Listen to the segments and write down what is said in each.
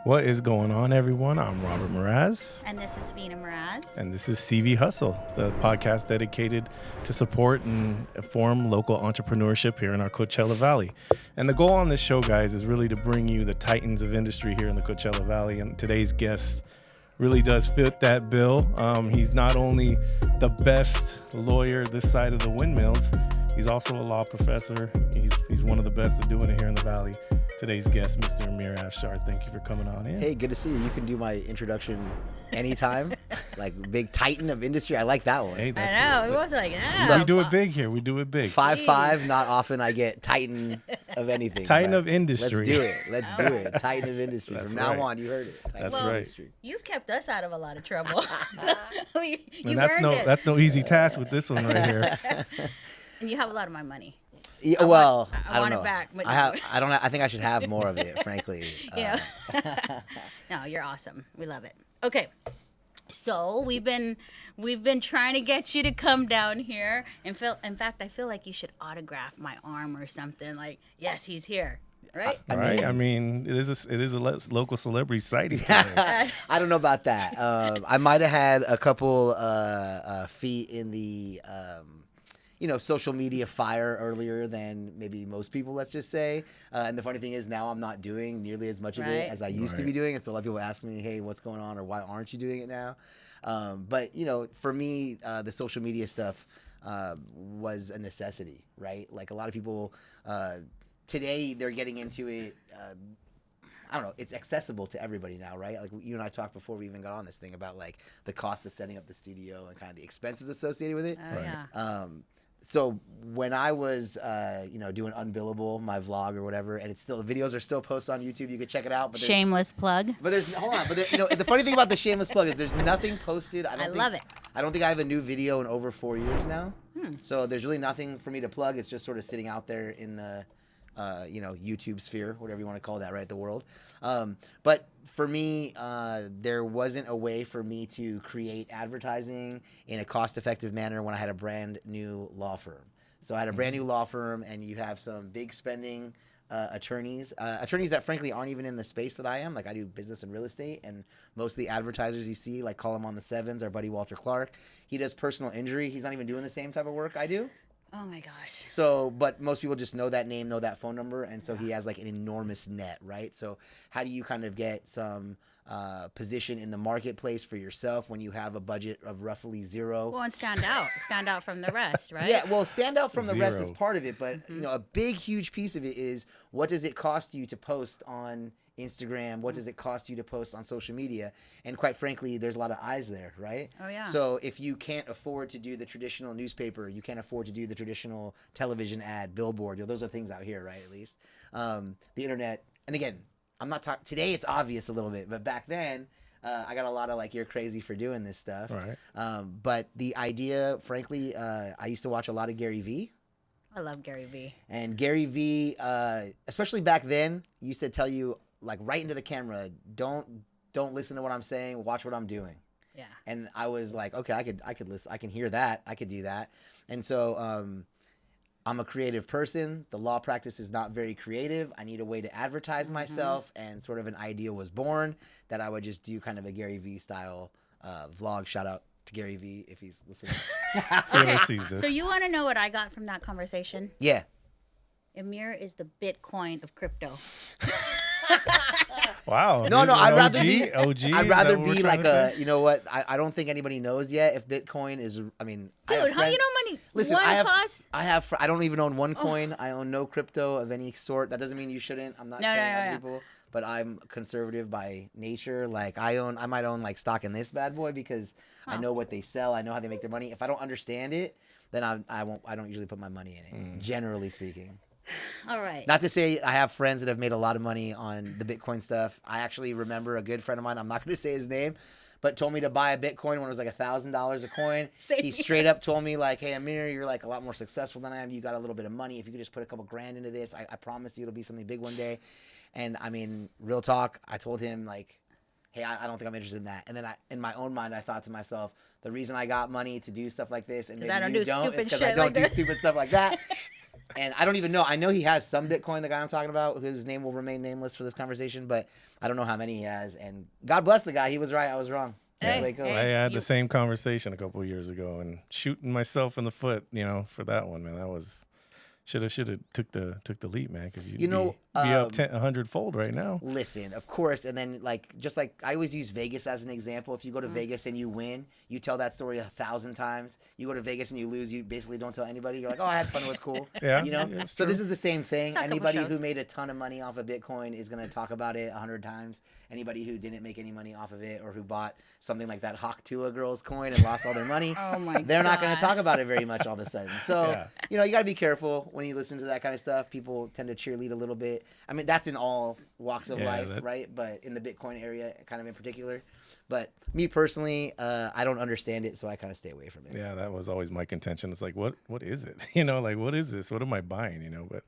What is going on, everyone? I'm Robert Mraz. And this is Vina Mraz. And this is CV Hustle, the podcast dedicated to support and inform local entrepreneurship here in our Coachella Valley. And the goal on this show, guys, is really to bring you the titans of industry here in the Coachella Valley. And today's guest really does fit that bill. He's not only the best lawyer this side of the windmills, he's also a law professor. He's one of the best at doing it here in the Valley. Today's guest, Mr. Amir Afshar. Thank you for coming on in. Hey, good to see you. You can do my introduction anytime. Like big titan of industry. I like that one. Hey, I know. We was like, yeah. We do it big here. We do it big. 5'5", not often I get titan of anything. Titan of industry. Let's do it. Let's do it. Titan of industry. That's From right. now on, you heard it. Titan That's of right. Industry. You've kept us out of a lot of trouble. you And that's earned it. That's no easy task with this one right here. And you have a lot of my money. Yeah, I well, want- I I don't want it know. back, but I don't. I think I should have more of it, frankly. Yeah. No, you're awesome. We love it. Okay. So we've been trying to get you to come down here, and in fact, I feel like you should autograph my arm or something. Like, yes, he's here, right? I mean, it is a local celebrity sighting today. I don't know about that. I might have had a couple feet in the social media fire earlier than maybe most people, let's just say. And the funny thing is now I'm not doing nearly as much of it as I used to be doing. And so a lot of people ask me, hey, what's going on, or why aren't you doing it now? But for me, the social media stuff was a necessity, right? Like a lot of people today, they're getting into it. I don't know. It's accessible to everybody now, right? Like you and I talked before we even got on this thing about like the cost of setting up the studio and kind of the expenses associated with it. Oh, yeah. So when I was, doing Unbillable, my vlog or whatever, and the videos are still posted on YouTube. You can check it out. But Shameless plug. But hold on. But the funny thing about the shameless plug is there's nothing posted. I love it. I don't think I have a new video in over 4 years now. So there's really nothing for me to plug. It's just sort of sitting out there in the, YouTube sphere, whatever you want to call that, right? The world. But for me, there wasn't a way for me to create advertising in a cost-effective manner when I had a brand new law firm. So I had a brand new law firm, and you have some big spending attorneys that frankly aren't even in the space that I am. Like I do business and real estate, and most of the advertisers you see, like call them on the sevens, our buddy Walter Clark. He does personal injury. He's not even doing the same type of work I do. Oh my gosh. So, but most people just know that name, know that phone number, and so he has like an enormous net, right? So how do you kind of get some position in the marketplace for yourself when you have a budget of roughly zero? Well, and stand out from the rest, right? Yeah, well, stand out from the rest is Zero. part of it, but a big, huge piece of it is what does it cost you to post on Instagram? What does it cost you to post on social media? And quite frankly, there's a lot of eyes there, right? Oh, yeah. So if you can't afford to do the traditional newspaper, you can't afford to do the traditional television ad, billboard, those are things out here, right? At least the internet. And again, I'm not talking today. It's obvious a little bit, but back then, I got a lot of like, you're crazy for doing this stuff. Right. But the idea, frankly, I used to watch a lot of Gary Vee. I love Gary Vee. And Gary Vee, especially back then, used to tell you like right into the camera, don't listen to what I'm saying, watch what I'm doing. Yeah. And I was like, okay, I could listen, I can hear that, I could do that. And so I'm a creative person. The law practice is not very creative. I need a way to advertise myself, and sort of an idea was born that I would just do kind of a Gary Vee style vlog. Shout out to Gary Vee if he's listening. Whoever sees this. So you want to know what I got from that conversation? Yeah. Amir is the Bitcoin of crypto. Wow. No, I'd rather be. OG. I'd rather be like a. You know what? I don't think anybody knows yet if Bitcoin is. I mean, Dude, how you know money? Listen, One cost? I don't even own one coin. I own no crypto of any sort. That doesn't mean you shouldn't. I'm not saying other people, but I'm conservative by nature. Like I might own like stock in this bad boy because I know what they sell. I know how they make their money. If I don't understand it, then I won't. I don't usually put my money in it. Generally speaking. All right. Not to say I have friends that have made a lot of money on the Bitcoin stuff. I actually remember a good friend of mine, I'm not going to say his name, but told me to buy a Bitcoin when it was like $1,000 a coin. He straight up told me like, hey, Amir, you're like a lot more successful than I am. You got a little bit of money. If you could just put a couple grand into this, I promise you it'll be something big one day. And I mean, real talk, I told him like, hey, I don't think I'm interested in that. And then in my own mind, I thought to myself, the reason I got money to do stuff like this and maybe I don't you do don't is stupid because shit I don't like do that. stupid stuff like that. And I don't even know. I know he has some Bitcoin, the guy I'm talking about, whose name will remain nameless for this conversation, but I don't know how many he has. And God bless the guy. He was right. I was wrong. That's the way it goes. I had the same conversation a couple of years ago and shooting myself in the foot, for that one, man. That was should have took the leap, man, because you'd be up 100-fold right now. Listen, of course, and then just like I always use Vegas as an example. If you go to Vegas and you win, you tell that story 1,000 times. You go to Vegas and you lose, you basically don't tell anybody. You're like, oh, I had fun, it was cool. Yeah, So true. this is the same thing. Saw a couple Anybody shows. who made a ton of money off of Bitcoin is going to talk about it 100 times. Anybody who didn't make any money off of it or who bought something like that Hawk Tua girl's coin and lost all their money, Oh my they're not going God. to talk about it very much all of a sudden. So, Yeah. you got to be careful when you listen to that kind of stuff. People tend to cheerlead a little bit. I mean, that's in all walks of life, right? But in the Bitcoin area, kind of in particular. But me personally, I don't understand it, so I kind of stay away from it. Yeah, that was always my contention. It's like, what is it? What is this? What am I buying? But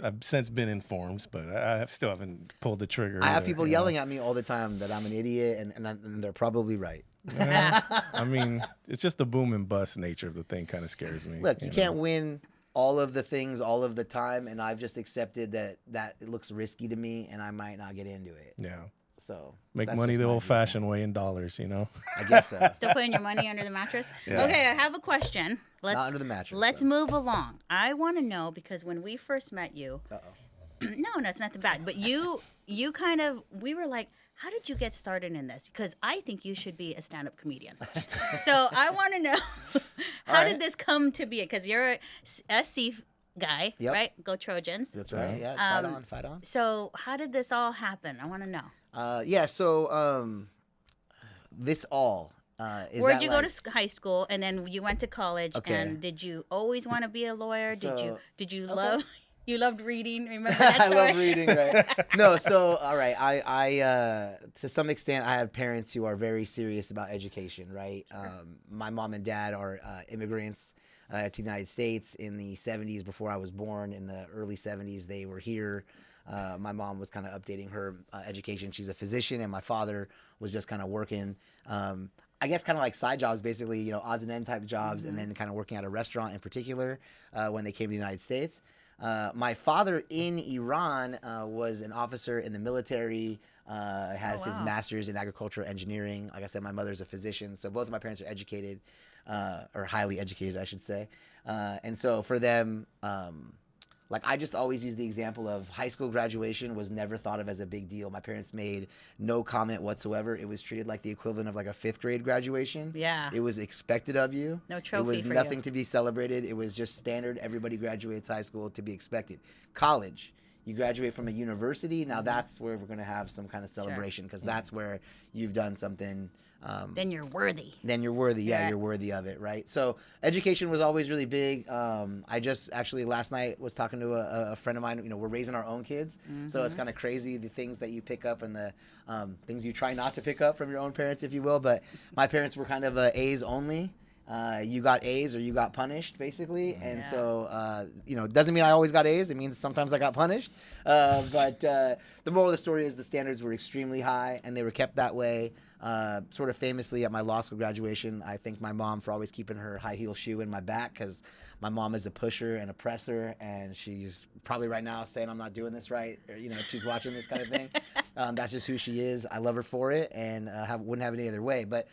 I've since been informed, but I still haven't pulled the trigger. I have either, people yelling at me all the time that I'm an idiot, and they're probably right. I mean, it's just the boom and bust nature of the thing kind of scares me. Look, you can't win all of the things all of the time, and I've just accepted that it looks risky to me, and I might not get into it. Yeah. So Make that's money just the my old-fashioned way in dollars, viewpoint. I guess so. Still putting your money under the mattress? Yeah. Okay, I have a question. Not under the mattress. Let's though. move along. I want to know, because when we first met you, no, it's nothing bad, but you kind of, we were like, how did you get started in this? Because I think you should be a stand-up comedian. So I want to know, how did this come to be? Because you're a SC guy, right? Go Trojans. That's right. Yeah, fight on. So how did this all happen? I want to know. So this all is Where'd that you go to high school, and then you went to college? Okay. And did you always want to be a lawyer? So- did you love? You loved reading. Remember that I story? love reading, right? No, so all right. I to some extent I have parents who are very serious about education, right? My mom and dad are immigrants to the United States in the 70s before I was born. In the early 70s, they were here. My mom was kind of updating her education. She's a physician, and my father was just kind of working. I guess kind of like side jobs, basically, odds and end type jobs, and then kind of working at a restaurant in particular when they came to the United States. My father in Iran was an officer in the military, has his master's in agricultural engineering. Like I said, my mother's a physician, so both of my parents are educated, or highly educated, I should say. And so for them, I just always use the example of high school graduation was never thought of as a big deal. My parents made no comment whatsoever. It was treated like the equivalent of like a 5th grade graduation. Yeah. It was expected of you. No trophy It was for nothing you. to be celebrated. It was just standard. Everybody graduates high school to be expected. College, you graduate from a university. Now that's where we're going to have some kind of celebration because that's where you've done something. Then you're worthy. Then you're worthy. Yeah, Yeah. you're worthy of it, right? So education was always really big. I just actually last night was talking to a friend of mine. We're raising our own kids, so it's kind of crazy the things that you pick up and the things you try not to pick up from your own parents, if you will. But my parents were kind of A's only. You got A's or you got punished, basically. And so, it doesn't mean I always got A's. It means sometimes I got punished. But the moral of the story is the standards were extremely high, and they were kept that way. Sort of famously at my law school graduation, I thank my mom for always keeping her high heel shoe in my back because my mom is a pusher and oppressor, and she's probably right now saying I'm not doing this right, or, if she's watching this kind of thing. That's just who she is. I love her for it, and wouldn't have it any other way. But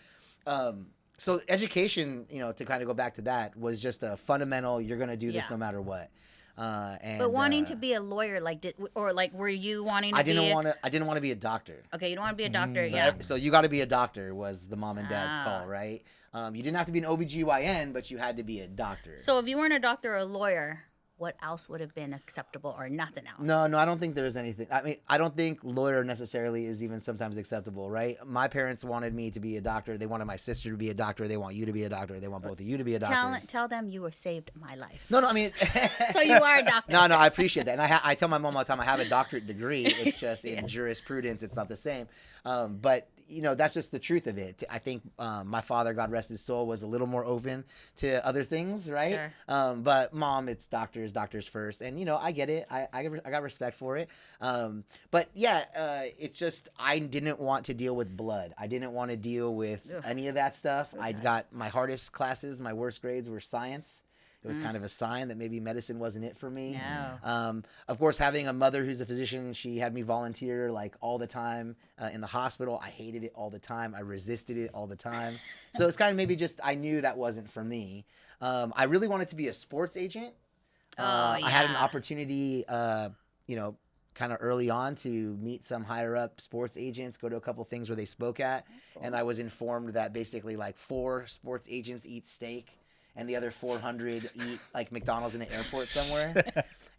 so education, to kind of go back to that, was just a fundamental. You're going to do this no matter what. But wanting to be a lawyer, were you wanting to I be? I didn't want to be a doctor. Okay, you don't want to be a doctor. So you got to be a doctor was the mom and dad's call, right? You didn't have to be an OBGYN, but you had to be a doctor. So if you weren't a doctor or a lawyer, what else would have been acceptable or nothing else? No, I don't think there's anything. I mean, I don't think lawyer necessarily is even sometimes acceptable, right? My parents wanted me to be a doctor. They wanted my sister to be a doctor. They want you to be a doctor. They want both of you to be a doctor. Tell them you were saved my life. No, I mean. So you are a doctor. No, I appreciate that. And I tell my mom all the time I have a doctorate degree. It's just in jurisprudence. It's not the same. But that's just the truth of it. I think my father, God rest his soul, was a little more open to other things, right? Sure. But mom, it's doctor, doctors first. And, you know, I get it. I got respect for it. But yeah, it's just, I didn't want to deal with blood. I didn't want to deal with any of that stuff. I got my hardest classes, my worst grades were science. It was kind of a sign that maybe medicine wasn't it for me. No. Of course, having a mother who's a physician, she had me volunteer like all the time in the hospital. I hated it all the time. I resisted it all the time. So it's kind of maybe just I knew that wasn't for me. I really wanted to be a sports agent. I had an opportunity, you know, kind of early on to meet some higher up sports agents, go to a couple things where they spoke at. And I was informed that basically like 4 sports agents eat steak and the other 400 eat like McDonald's in an airport somewhere.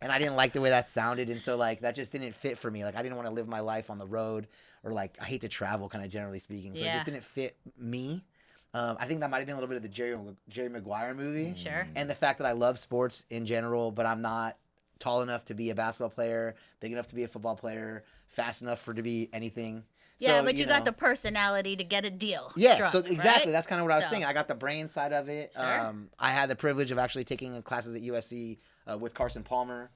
And I didn't like the way that sounded. And so like, that just didn't fit for me. Like I didn't want to live my life on the road, or like, I hate to travel kind of generally speaking. So it just didn't fit me. I think that might've been a little bit of the Jerry Maguire movie. Sure. And the fact that I love sports in general, but I'm not tall enough to be a basketball player, big enough to be a football player, fast enough to be anything. Yeah, So, but you know, got the personality to get a deal. yeah, struck, so exactly, right? that's kind of what I was thinking. I got the brain side of it. Sure. I had the privilege of actually taking classes at USC with Carson Palmer.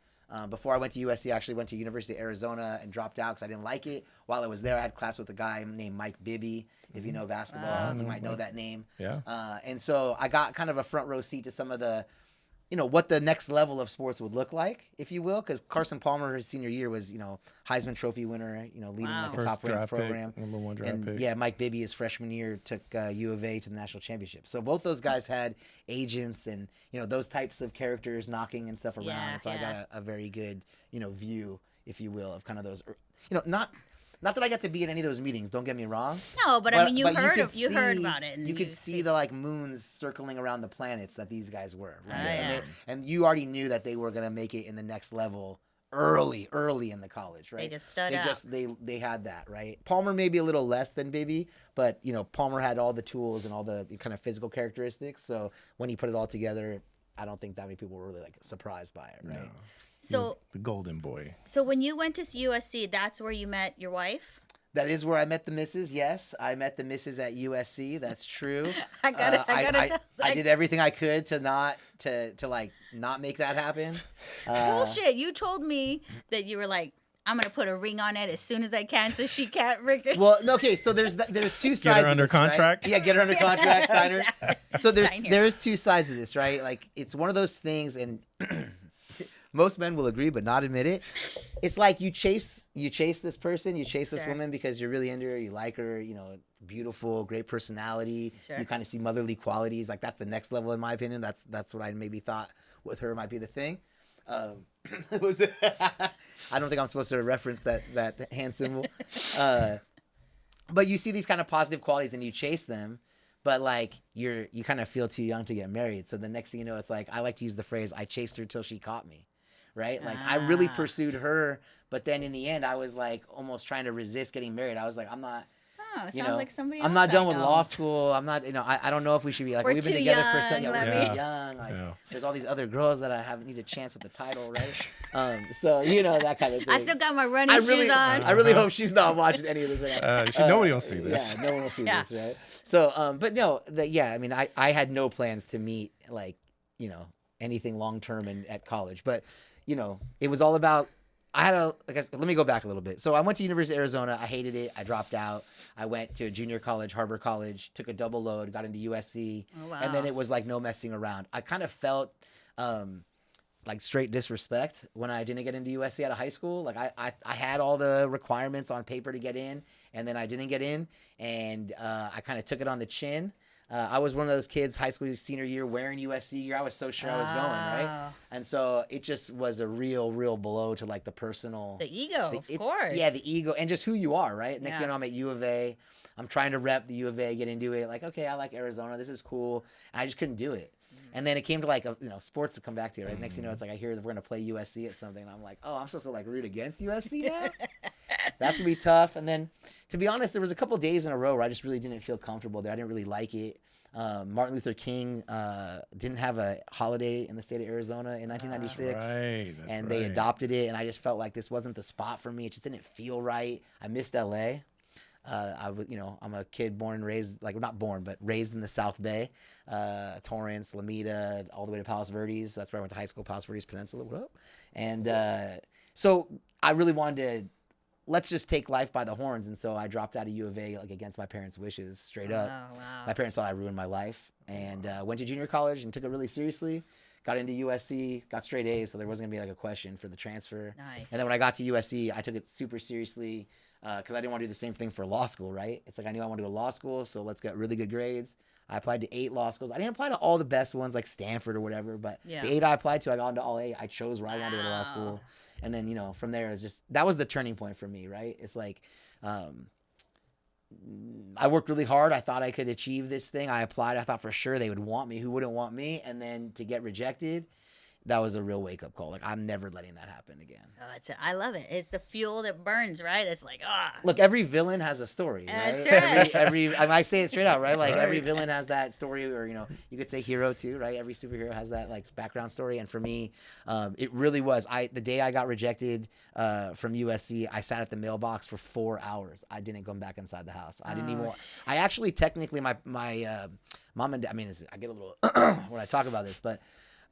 Before I went to USC, I actually went to University of Arizona and dropped out because I didn't like it. While I was there, I had class with a guy named Mike Bibby. If you know basketball, you might know that name. Yeah. And so I got kind of a front row seat to some of the, you know, what the next level of sports would look like, if you will, because Carson Palmer, his senior year, was, you know, Heisman Trophy winner, you know, leading like the First top ranked draft program. pick, #1 draft And pick. yeah, Mike Bibby, his freshman year, took U of A to the national championship. So both those guys had agents and, you know, those types of characters knocking and stuff around. Yeah, and so I got a very good, you know, view, if you will, of kind of those, you know, not that I got to be in any of those meetings. Don't get me wrong. No, but I mean, you could heard see- about it. And you could see the like moons circling around the planets that these guys were, right? Oh, yeah. And you already knew that they were gonna make it in the next level early in the college, right? They just stood out. They had that, right? Palmer maybe a little less than Bibby, but you know, Palmer had all the tools and all the kind of physical characteristics. So when he put it all together, I don't think that many people were really like surprised by it, right? No. So The golden boy. So when you went to USC, that's where you met your wife? That is where I met the missus. Yes, I met the missus at USC. That's true. I did everything I could to not make that happen. Bullshit. You told me that you were like, I'm gonna put a ring on it as soon as I can, so she can't rig it. Well, okay, so there's two sides. Get her under of this, right? contract. Yeah, get her under contract, sign her. So Sign here. there's two sides of this, right? Like it's one of those things, and most men will agree, but not admit it. It's like you chase this person, you chase this Sure. woman because you're really into her, you like her, you know, beautiful, great personality. Sure. You kind of see motherly qualities. Like that's the next level in my opinion. That's what I maybe thought with her might be the thing. I don't think I'm supposed to reference that hand symbol. But you see these kind of positive qualities and you chase them, but like you kind of feel too young to get married. So the next thing you know, it's like, I like to use the phrase, I chased her till she caught me. Right? Like I really pursued her, but then in the end I was like almost trying to resist getting married. I was like, I'm not, Oh, it you sounds know, like somebody I'm else not done I with know. law school. I'm not, you know, I don't know if we should be like, We're we've been too together for young, we're Levy. too young. Like Yeah. there's all these other girls that I haven't need a chance at the title, right? So, you know, that kind of thing. I still got my running shoes on. I really hope she's not watching any of this right now. Nobody will see this. Yeah, no one will see Yeah. this, right? So, but no, I mean, I had no plans to meet like, you know, anything long term at college, but you know, it was all about. Let me go back a little bit. So I went to University of Arizona. I hated it. I dropped out. I went to a junior college, Harbor College, took a double load, got into USC, Oh, wow. and then it was like no messing around. I kind of felt like straight disrespect when I didn't get into USC out of high school. Like I had all the requirements on paper to get in, and then I didn't get in, and I kind of took it on the chin. I was one of those kids, high school senior year, wearing USC gear. I was so sure I was going, right? And so it just was a real blow to like the personal... The ego, of course. Yeah, the ego and just who you are, right? Next Yeah. thing you know, I'm at U of A. I'm trying to rep the U of A, get into it. Like, okay, I like Arizona. This is cool. And I just couldn't do it. And then it came to like, sports to come back to, right? Next thing you know, it's like I hear that we're going to play USC at something. And I'm like, oh, I'm supposed to like root against USC now? That's going to be tough. And then, to be honest, there was a couple days in a row where I just really didn't feel comfortable there. I didn't really like it. Martin Luther King didn't have a holiday in the state of Arizona in 1996. That's They right. adopted it. And I just felt like this wasn't the spot for me. It just didn't feel right. I missed LA. I was, I'm a kid born and raised, like not born, but raised in the South Bay, Torrance, Lomita, all the way to Palos Verdes. That's where I went to high school, Palos Verdes Peninsula. What up? And so I really wanted to, let's just take life by the horns. And so I dropped out of U of A, like against my parents' wishes, straight up. Wow. My parents thought I ruined my life, and went to junior college and took it really seriously. Got into USC, got straight A's, so there wasn't gonna be like a question for the transfer. Nice. And then when I got to USC, I took it super seriously because I didn't want to do the same thing for law school, right? It's like I knew I wanted to go to law school, so let's get really good grades. I applied to 8 law schools. I didn't apply to all the best ones like Stanford or whatever, but the 8 I applied to, I got into all 8. I chose where I wanted to go to law school. And then, from there, it's just, that was the turning point for me, right? It's like, I worked really hard. I thought I could achieve this thing. I applied. I thought for sure they would want me. Who wouldn't want me? And then to get rejected, that was a real wake-up call. Like, I'm never letting that happen again. Oh, I love it. It's the fuel that burns, right? It's like, Look, every villain has a story, right? That's right. I say it straight out, right? Like, right. every villain has that story, or, you could say hero too, right? Every superhero has that, like, background story. And for me, it really was. The day I got rejected from USC, I sat at the mailbox for 4 hours. I didn't come back inside the house. I didn't even want, I actually, technically, my mom and dad, I get a little, when I talk about this, but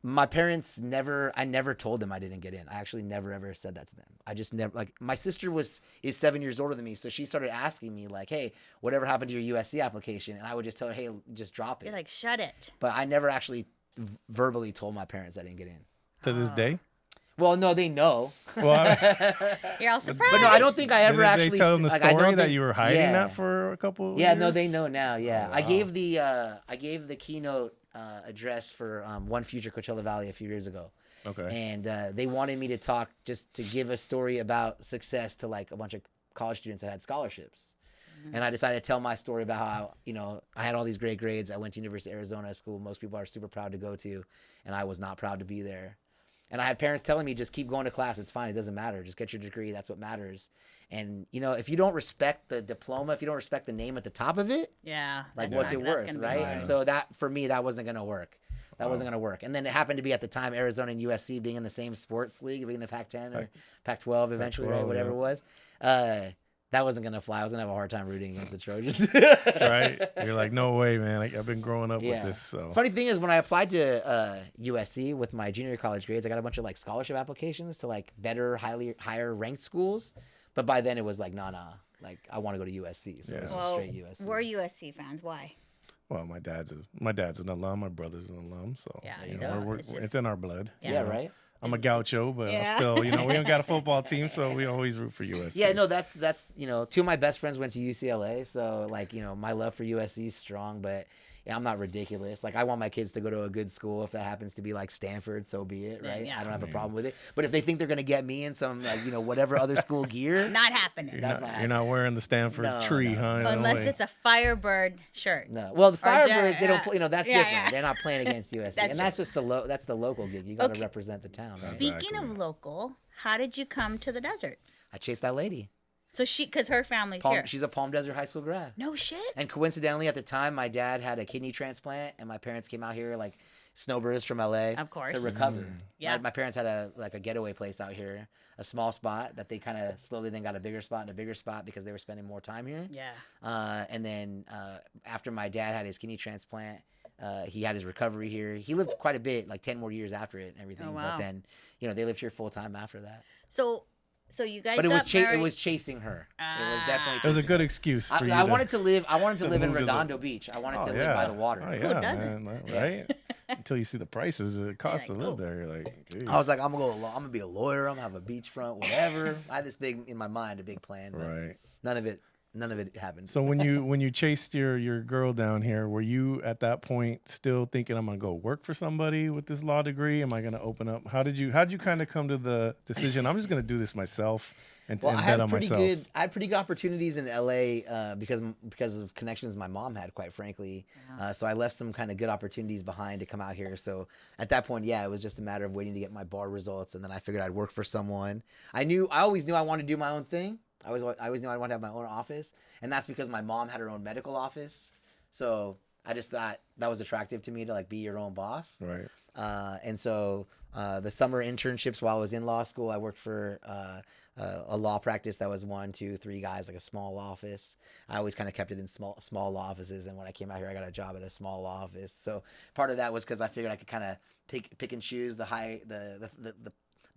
my parents I never told them I didn't get in. I actually never ever said that to them. I just never, like, my sister is 7 years older than me, so she started asking me like, hey, whatever happened to your USC application? And I would just tell her, hey, just drop it. you're like, shut it. But I never actually verbally told my parents I didn't get in. To this day? Well, no, they know. Well, You're all surprised. But no, I don't think I ever did actually. they tell them the like, I story know that you were hiding that for a couple Yeah, years? no, they know now. Yeah, Oh, I wow. gave the keynote address for One Future Coachella Valley a few years ago. Okay. And they wanted me to talk, just to give a story about success to like a bunch of college students that had scholarships. And I decided to tell my story about how, I had all these great grades. I went to University of Arizona, a school most people are super proud to go to, and I was not proud to be there. And I had parents telling me, just keep going to class. It's fine. It doesn't matter. Just get your degree. That's what matters. And, if you don't respect the diploma, if you don't respect the name at the top of it, yeah. like, that's what's not- it that's worth, gonna be right? hard. And so that, for me, that wasn't going to work. That wasn't going to work. And then it happened to be at the time, Arizona and USC being in the same sports league, being in the Pac-10 or Pac-12 eventually, right? Whatever it was. That wasn't going to fly. I was going to have a hard time rooting against the Trojans. Right? You're like, no way, man. I've been growing up with this. So Funny thing is, when I applied to USC with my junior college grades, I got a bunch of like scholarship applications to like better, higher ranked schools. But by then it was like, nah. Like, I want to go to USC. So it was just straight USC. We're USC fans. Why? Well, my dad's an alum. My brother's an alum. So Yeah, it's in our blood. Yeah, right? I'm a gaucho, but still, we don't got a football team, so we always root for USC. Yeah, no, that's two of my best friends went to UCLA, so like, my love for USC is strong, but yeah, I'm not ridiculous. Like, I want my kids to go to a good school. If that happens to be like Stanford, so be it, right? Yeah. I don't have a problem with it. But if they think they're gonna get me in some like, whatever other school gear, Not happening. You're not wearing the Stanford tree, huh? No Unless way. it's a Firebird shirt. no. Well, the Firebirds, they don't yeah. play. That's Yeah, different. yeah. They're not playing against USC, That's and that's just that's the local gig. You got to Okay. represent the town. Right? Speaking Exactly. of local, how did you come to the desert? I chased that lady. So because her family's here. She's a Palm Desert High School grad. No shit. And coincidentally, at the time, my dad had a kidney transplant, and my parents came out here like snowbirds from LA, Of course. to recover. Yeah. My parents had a getaway place out here, a small spot that they kind of slowly then got a bigger spot and a bigger spot because they were spending more time here. Yeah. And then after my dad had his kidney transplant, he had his recovery here. He lived quite a bit, like 10 more years after it and everything. Oh, wow. But then, they lived here full time after that. So you guys But it got was married. it was chasing her. It was definitely. It was a chasing good her. excuse for you. I wanted to live. I wanted to live in move to the- Redondo Beach. I wanted to live by the water. Oh, yeah, doesn't? man, right? Until you see the prices it costs You're to like, live there, you're like, geez. I was like, I'm gonna be a lawyer. I'm gonna have a beachfront, whatever. I had this big in my mind, a big plan, but right. none of it happened. So when you chased your girl down here, were you at that point still thinking, I'm gonna go work for somebody with this law degree? Am I gonna open up? How'd you kind of come to the decision? I'm just gonna do this myself and Well, I bet had on myself. I had pretty good opportunities in LA because of connections my mom had, quite frankly. So I left some kind of good opportunities behind to come out here. So at that point, yeah, it was just a matter of waiting to get my bar results, and then I figured I'd work for someone. I always knew I wanted to do my own thing. I always knew I wanted to have my own office, and that's because my mom had her own medical office. So I just thought that was attractive to me to like be your own boss. Right. And so the summer internships while I was in law school, I worked for a law practice that was 1, 2, 3 guys, like a small office. I always kind of kept it in small offices. And when I came out here, I got a job at a small office. So part of that was because I figured I could kind of pick and choose the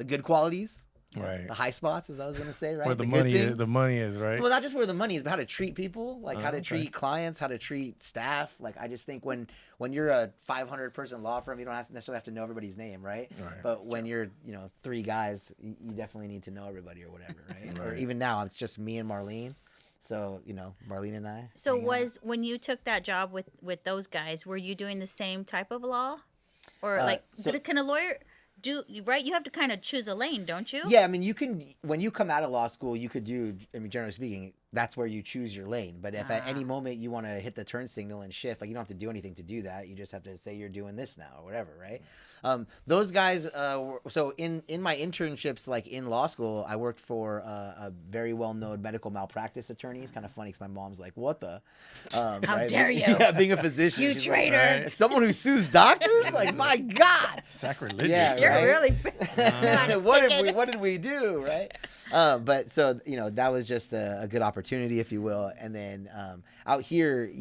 good qualities. Right. The high spots, as I was going to say, right? Where the money is, right? Well, not just where the money is, but how to treat people, like how to okay. treat clients, how to treat staff. Like, I just think when you're a 500-person law firm, you don't necessarily have to know everybody's name, right? But when you're, 3 guys, you definitely need to know everybody or whatever, right? Or even now, it's just me and Marlene. So, Marlene and I. So when you took that job with those guys, were you doing the same type of law? Or can a lawyer... right? You have to kind of choose a lane, don't you? Yeah, I mean, when you come out of law school, you could generally speaking, that's where you choose your lane. But if at any moment you want to hit the turn signal and shift, like you don't have to do anything to do that. You just have to say you're doing this now or whatever, right? Those guys, so in my internships, like in law school, I worked for a very well-known medical malpractice attorney. It's kind of funny because my mom's like, what the? How right? dare you? Yeah, being a physician. You she's traitor. Like, right? Someone who sues doctors? Like, my God. Sacrilegious. Yeah, You're right? really... What did we do, right? But so that was just a good opportunity, if you will. And then out here,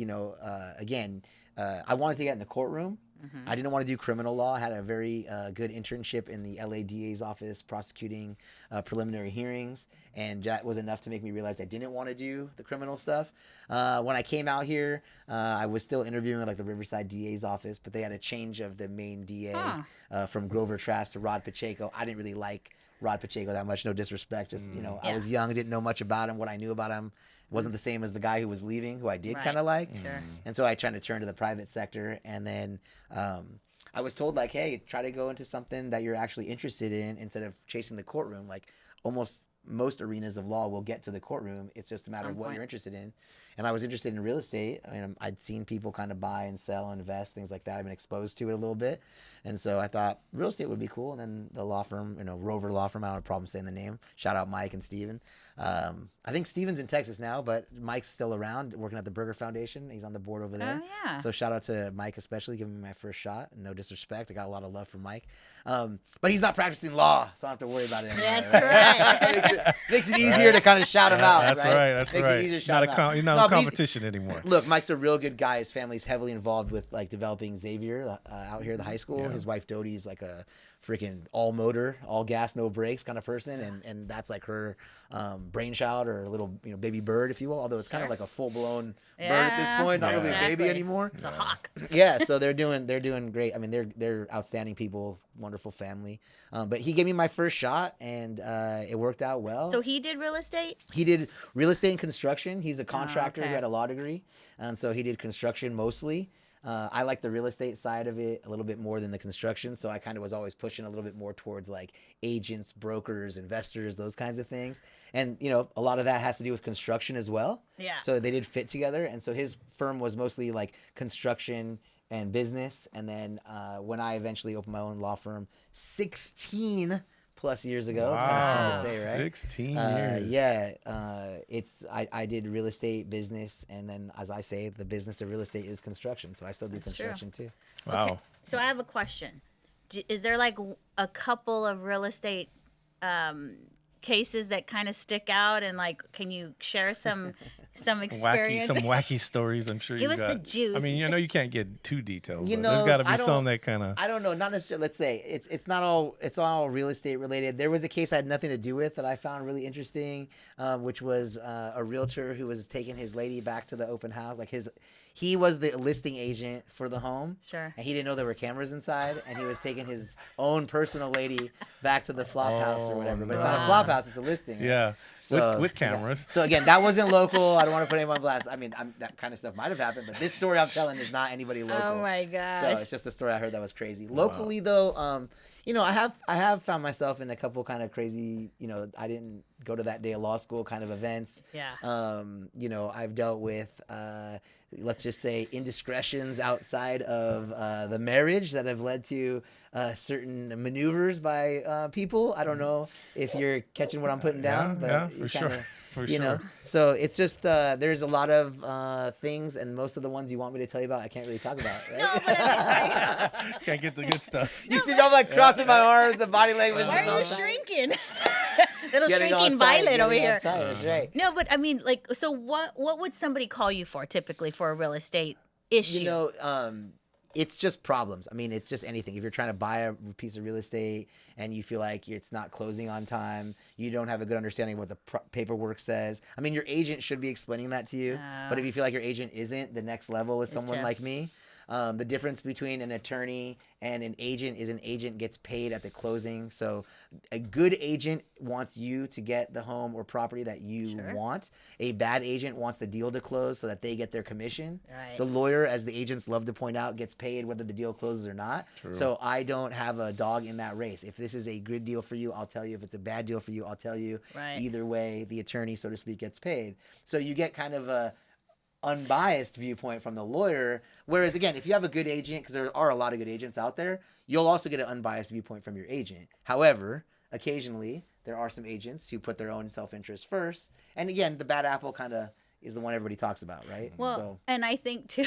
again, I wanted to get in the courtroom. I didn't want to do criminal law. I had a very good internship in the LA DA's office prosecuting preliminary hearings, and that was enough to make me realize I didn't want to do the criminal stuff. When I came out here, I was still interviewing at like the Riverside DA's office, but they had a change of the main DA from Grover Trask to Rod Pacheco. I didn't really like Rod Pacheco that much. No disrespect, just I was young, didn't know much about him. What I knew about him wasn't the same as the guy who was leaving, who I did kind of like. Sure. And so I tried to turn to the private sector. And then I was told, like, hey, try to go into something that you're actually interested in instead of chasing the courtroom. Like, almost most arenas of law will get to the courtroom. It's just a matter of what you're interested in. And I was interested in real estate. I mean, I'd seen people kind of buy and sell, invest, things like that. I've been exposed to it a little bit. And so I thought real estate would be cool. And then the law firm, Rover Law Firm, I don't have a problem saying the name. Shout out Mike and Steven. I think Steven's in Texas now, but Mike's still around working at the Burger Foundation. He's on the board over there. Oh, yeah. So shout out to Mike especially, giving me my first shot. No disrespect. I got a lot of love from Mike. But he's not practicing law, so I don't have to worry about it anymore. That's right. makes it easier to kind of shout him out. That's right. That's makes right. It easier to shout him out. You're not a competition anymore. Look, Mike's a real good guy. His family's heavily involved with like developing Xavier out here at the high school. His wife Dodie's like a freaking all motor, all gas, no brakes kind of person, and that's like her brainchild or little baby bird, if you will. Although it's kind of like a full blown bird at this point, not really a baby anymore. It's a hawk. Yeah, so they're doing great. I mean, they're outstanding people, wonderful family. But he gave me my first shot, and it worked out well. So he did real estate? He did real estate and construction. He's a contractor who had a law degree, and so he did construction mostly. I like the real estate side of it a little bit more than the construction, so I kind of was always pushing a little bit more towards like agents, brokers, investors, those kinds of things. And a lot of that has to do with construction as well. Yeah. So they did fit together, and so his firm was mostly like construction and business. And then when I eventually opened my own law firm, 16 plus years ago. Wow, it's kind of fun to say, right? 16 years. Yeah. I did real estate business, and then as I say, the business of real estate is construction. So I still do construction too. Wow. Okay. So I have a question. Is there like a couple of real estate cases that kind of stick out, and like, can you share some experience? Some wacky stories, I'm sure Give you us got. the juice. I mean, you can't get too detailed. You But know, there's got to be I don't- some that kind of. I don't know, not necessarily. Let's say it's not all real estate related. There was a case I had nothing to do with that I found really interesting, which was a realtor who was taking his lady back to the open house. Like he was the listing agent for the home. Sure. And he didn't know there were cameras inside, and he was taking his own personal lady back to the flop house or whatever. But it's not a flop house; it's a listing. Right? Yeah. So, with cameras. So again, that wasn't local. I don't want to put anyone on blast. I mean, that kind of stuff might have happened, but this story I'm telling is not anybody local. Oh my gosh. So it's just a story I heard that was crazy. Locally though, I have found myself in a couple kind of crazy, I didn't go to that day of law school kind of events. Yeah. I've dealt with, let's just say, indiscretions outside of the marriage that have led to certain maneuvers by people. I don't know if you're catching what I'm putting down, but yeah, for sure. For you know. sure. So it's just there's a lot of things, and most of the ones you want me to tell you about, I can't really talk about. Right? No, but I mean, Can't get the good stuff. You see, I'm like crossing my arms, the body language. why is are all you tight. shrinking? Little Getting all shrinking tight, violet over getting all here. tight, That's right. No, but I mean, like, so what would somebody call you for typically for a real estate issue? You know, it's just problems. I mean, it's just anything. If you're trying to buy a piece of real estate and you feel like it's not closing on time, you don't have a good understanding of what the paperwork says. I mean, your agent should be explaining that to you. But if you feel like your agent isn't, the next level is someone tough. like me. The difference between an attorney and an agent is an agent gets paid at the closing. So a good agent wants you to get the home or property that you want. A bad agent wants the deal to close so that they get their commission. Right. The lawyer, as the agents love to point out, gets paid whether the deal closes or not. True. So I don't have a dog in that race. If this is a good deal for you, I'll tell you. If it's a bad deal for you, I'll tell you. Right. Either way, the attorney, so to speak, gets paid. So you get kind of a unbiased viewpoint from the lawyer. Whereas again, if you have a good agent, because there are a lot of good agents out there, you'll also get an unbiased viewpoint from your agent. However, occasionally there are some agents who put their own self-interest first. And again, the bad apple kind of is the one everybody talks about, right? Well, and I think too,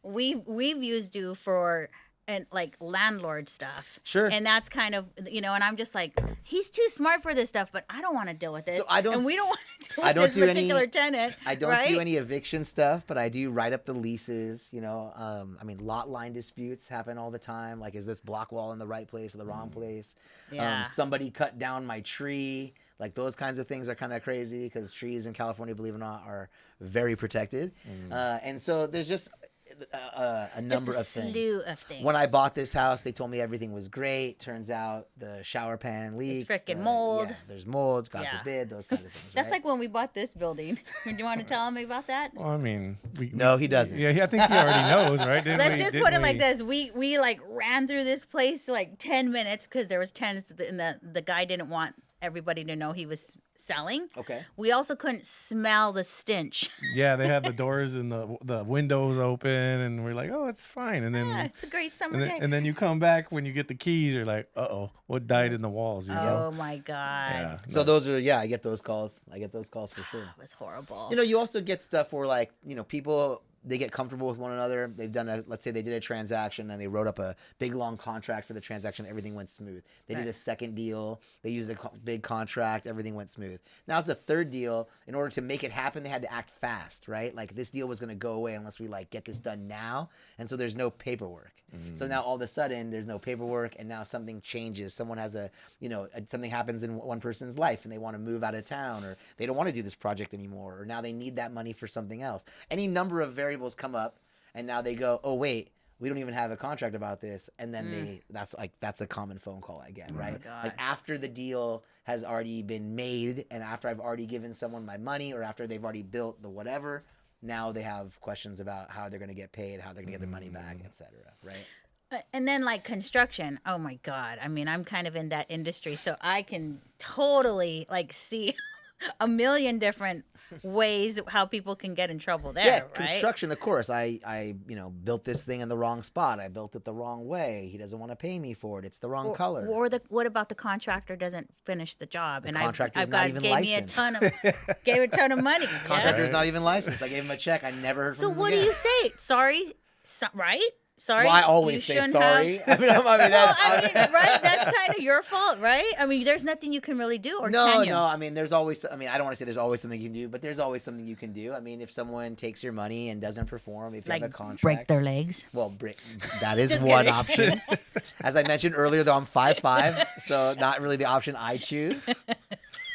we've used you for and like landlord stuff. Sure. And that's kind of, you know, and I'm just like, he's too smart for this stuff, but I don't want to deal with this. So I don't- and we don't want to deal I with don't this do particular any- tenant. I don't right? do any eviction stuff, but I do write up the leases. You know, I mean, lot line disputes happen all the time. Like, is this block wall in the right place or the wrong place? Yeah. Somebody cut down my tree. Like, those kinds of things are kind of crazy because trees in California, believe it or not, are very protected. And so there's just a number of Just a things. slew of things. When I bought this house, they told me everything was great. Turns out the shower pan leaks. frickin' mold. Yeah, there's mold, God Yeah. forbid, those kinds of things. That's right? like when we bought this building. Do you want to tell me about that? Well, I mean, No, he doesn't. Yeah, I think he already knows, right? Didn't Let's we- just didn't put it like we- this: we like ran through this place like 10 minutes because there was tenants, and the guy didn't want everybody to know he was selling. Okay. We also couldn't smell the stench. Yeah, they had the doors and the windows open, and we're like, oh, it's fine. And then, Yeah, it's a great summer and day. then you come back when you get the keys, you're like, uh-oh, what died in the walls, you Oh know? my God. Yeah. So those are, I get those calls. I get those calls for sure. It was horrible. You know, you also get stuff where like, you know, people, they get comfortable with one another. They've done let's say they did a transaction and they wrote up a big long contract for the transaction. Everything went smooth. They did a second deal. They used a big contract. Everything went smooth. Now it's the third deal. In order to make it happen, they had to act fast, right? Like this deal was going to go away unless we like get this done now. And so there's no paperwork. So now all of a sudden there's no paperwork and now something changes. Someone has something happens in one person's life and they want to move out of town or they don't want to do this project anymore or now they need that money for something else. Any number of variables come up and now they go, oh, wait, we don't even have a contract about this. And then that's a common phone call I get, right? God. Like after the deal has already been made and after I've already given someone my money or after they've already built the whatever, now they have questions about how they're going to get paid, how they're going to get their money back, etc. Right? And then like construction. Oh my God. I mean, I'm kind of in that industry, so I can totally like see a million different ways how people can get in trouble there. Yeah, right? construction, of course. I built this thing in the wrong spot. I built it the wrong way. He doesn't want to pay me for it. It's the wrong color. Or what about the contractor doesn't finish the job? And contractor's I've not got even gave licensed. gave a ton of money. Contractor's not even licensed. I gave him a check. I never heard So from him what do again. you say? Sorry, right? Sorry. Well, I you always say shouldn't sorry. have- I mean, Well, that's, I mean, right? That's kind of your fault, right? I mean, there's nothing you can really do, or can you? No. I mean, there's always. I mean, I don't want to say there's always something you can do, but there's always something you can do. I mean, if someone takes your money and doesn't perform, if you have a contract, break their legs. well, that is Just one kidding. option. As I mentioned earlier, though, I'm 5'5", so not really the option I choose,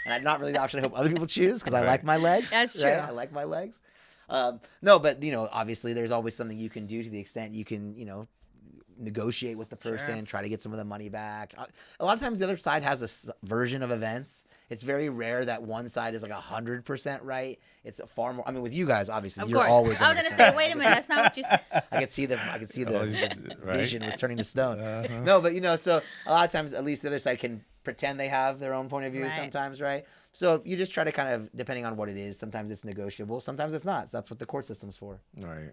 and not really the option I hope other people choose because I like my legs. That's right? true. I like my legs. No, but obviously, there's always something you can do to the extent you can, negotiate with the person, try to get some of the money back. A lot of times the other side has a version of events. It's very rare that one side is like 100% right. It's far more. I mean, with you guys, obviously, Of you're course. always. I was gonna say, wait a minute, that's not what you said. I could see the Right. vision was turning to stone. No, but so a lot of times, at least the other side can pretend they have their own point of view Right. sometimes, right? So you just try to kind of, depending on what it is, sometimes it's negotiable, sometimes it's not. So that's what the court system's for. Right.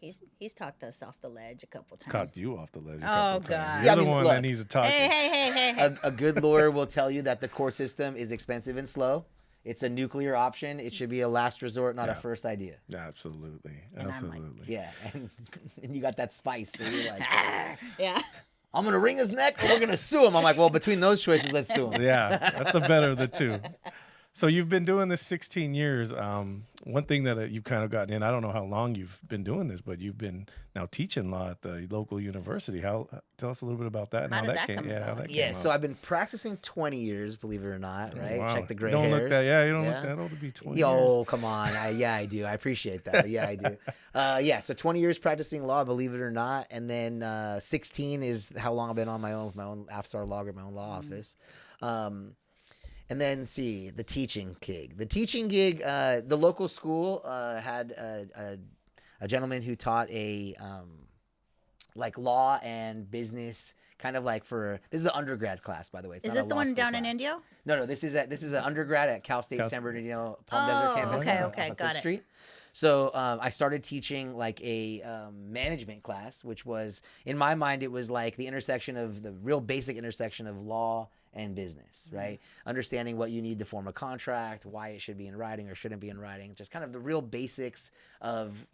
He's talked us off the ledge a couple times. Caught you off the ledge. Oh, God. God. You're Yeah, I the mean, one look. that needs to talk. Hey. A good lawyer will tell you that the court system is expensive and slow. It's a nuclear option. It should be a last resort, not a Yeah. first idea. Absolutely. And I'm like, Absolutely. Yeah, and you got that spice. So you're like, Yeah. I'm gonna wring his neck, or we're gonna sue him. I'm like, well, between those choices, let's sue him. Yeah, that's the better of the two. So you've been doing this 16 years. One thing that you've kind of gotten in, I don't know how long you've been doing this, but you've been now teaching law at the local university. Tell us a little bit about that and How how did that that came. come Yeah, how about? that Yeah, came so out. I've been practicing 20 years, believe it or not, right? Wow. Check the gray You don't hairs. look that. Yeah, you don't Yeah. look that old to be 20 Yo, years. come on. I do. I appreciate that. Yeah, I do. Yeah, so 20 years practicing law, believe it or not. And then 16 is how long I've been on my own with my own Afsar logger, my own law office. And then the teaching gig. The teaching gig, the local school had a gentleman who taught a like law and business, kind of like this is an undergrad class, by the way. It's Is not this a the law one school down in class. Indio? No, this is an undergrad at Cal State San Bernardino Palm Desert campus. okay, off okay, of got Cook it. Street. So I started teaching like a management class, which was, in my mind, it was like the intersection of the real basic intersection of law and business, right? Understanding what you need to form a contract, why it should be in writing or shouldn't be in writing, just kind of the real basics of,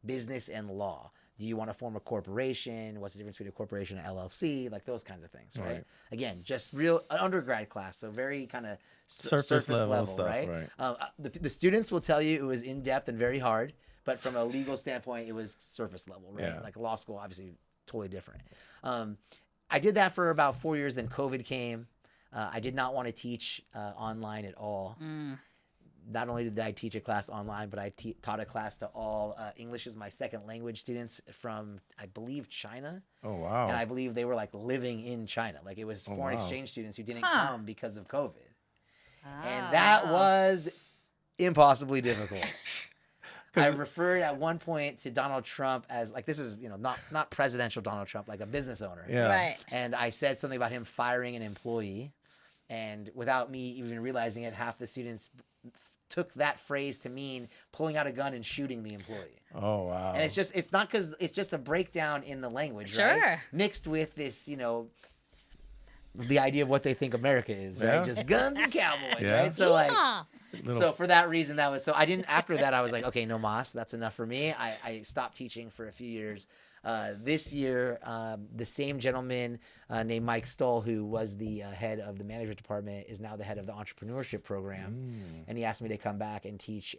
business and law. Do you want to form a corporation? What's the difference between a corporation and LLC? Like those kinds of things, right? Again, just real undergrad class, so very kind of surface level stuff, right? right. The students will tell you it was in depth and very hard, but from a legal standpoint, it was surface level, right? Yeah. Like law school, obviously, totally different. I did that for about 4 years. Then COVID came. I did not want to teach online at all. Not only did I teach a class online, but I taught a class to all English as my second language students from, I believe, China. Oh, wow. And I believe they were like living in China. Like it was foreign wow. exchange students who didn't come because of COVID. Ah, And that wow. was impossibly difficult. I referred at one point to Donald Trump as like, this is, not presidential Donald Trump, like a business owner. Yeah. Right. And I said something about him firing an employee. And without me even realizing it, half the students took that phrase to mean pulling out a gun and shooting the employee. Oh, wow. And it's not because it's just a breakdown in the language, Sure. right? Mixed with this, the idea of what they think America is, right? Yeah. Just guns and cowboys, Yeah. right? So like, Yeah. so for that reason, I didn't, after that, I was like, okay, no mas, that's enough for me. I stopped teaching for a few years. This year, the same gentleman named Mike Stoll, who was the head of the management department, is now the head of the entrepreneurship program. And he asked me to come back and teach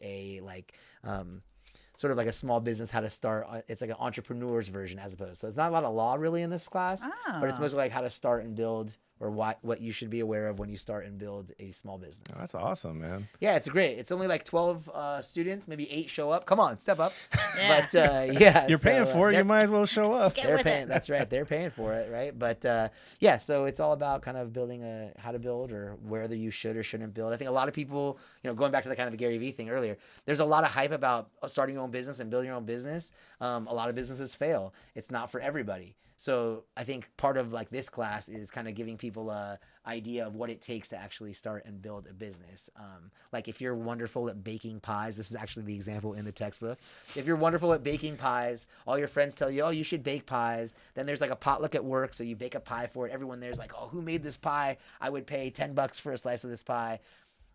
sort of like a small business, how to start. It's like an entrepreneur's version as opposed. So it's not a lot of law really in this class, but it's mostly like how to start and build, or what you should be aware of when you start and build a small business. Oh, that's awesome, man. Yeah, it's great. It's only like 12 students, maybe 8 show up. Come on, step up. Yeah. But yeah, You're paying so, for it. they're- You might as well show up. Get they're with paying. it. That's right. They're paying for it, right? But yeah, so it's all about kind of building how to build, or whether you should or shouldn't build. I think a lot of people, going back to the kind of the Gary Vee thing earlier, there's a lot of hype about starting your own business and building your own business. A lot of businesses fail. It's not for everybody. So I think part of like this class is kind of giving people a idea of what it takes to actually start and build a business. Like if you're wonderful at baking pies, this is actually the example in the textbook. If you're wonderful at baking pies, all your friends tell you, oh, you should bake pies. Then there's like a potluck at work, so you bake a pie for it. Everyone there's like, oh, who made this pie? I would pay $10 for a slice of this pie.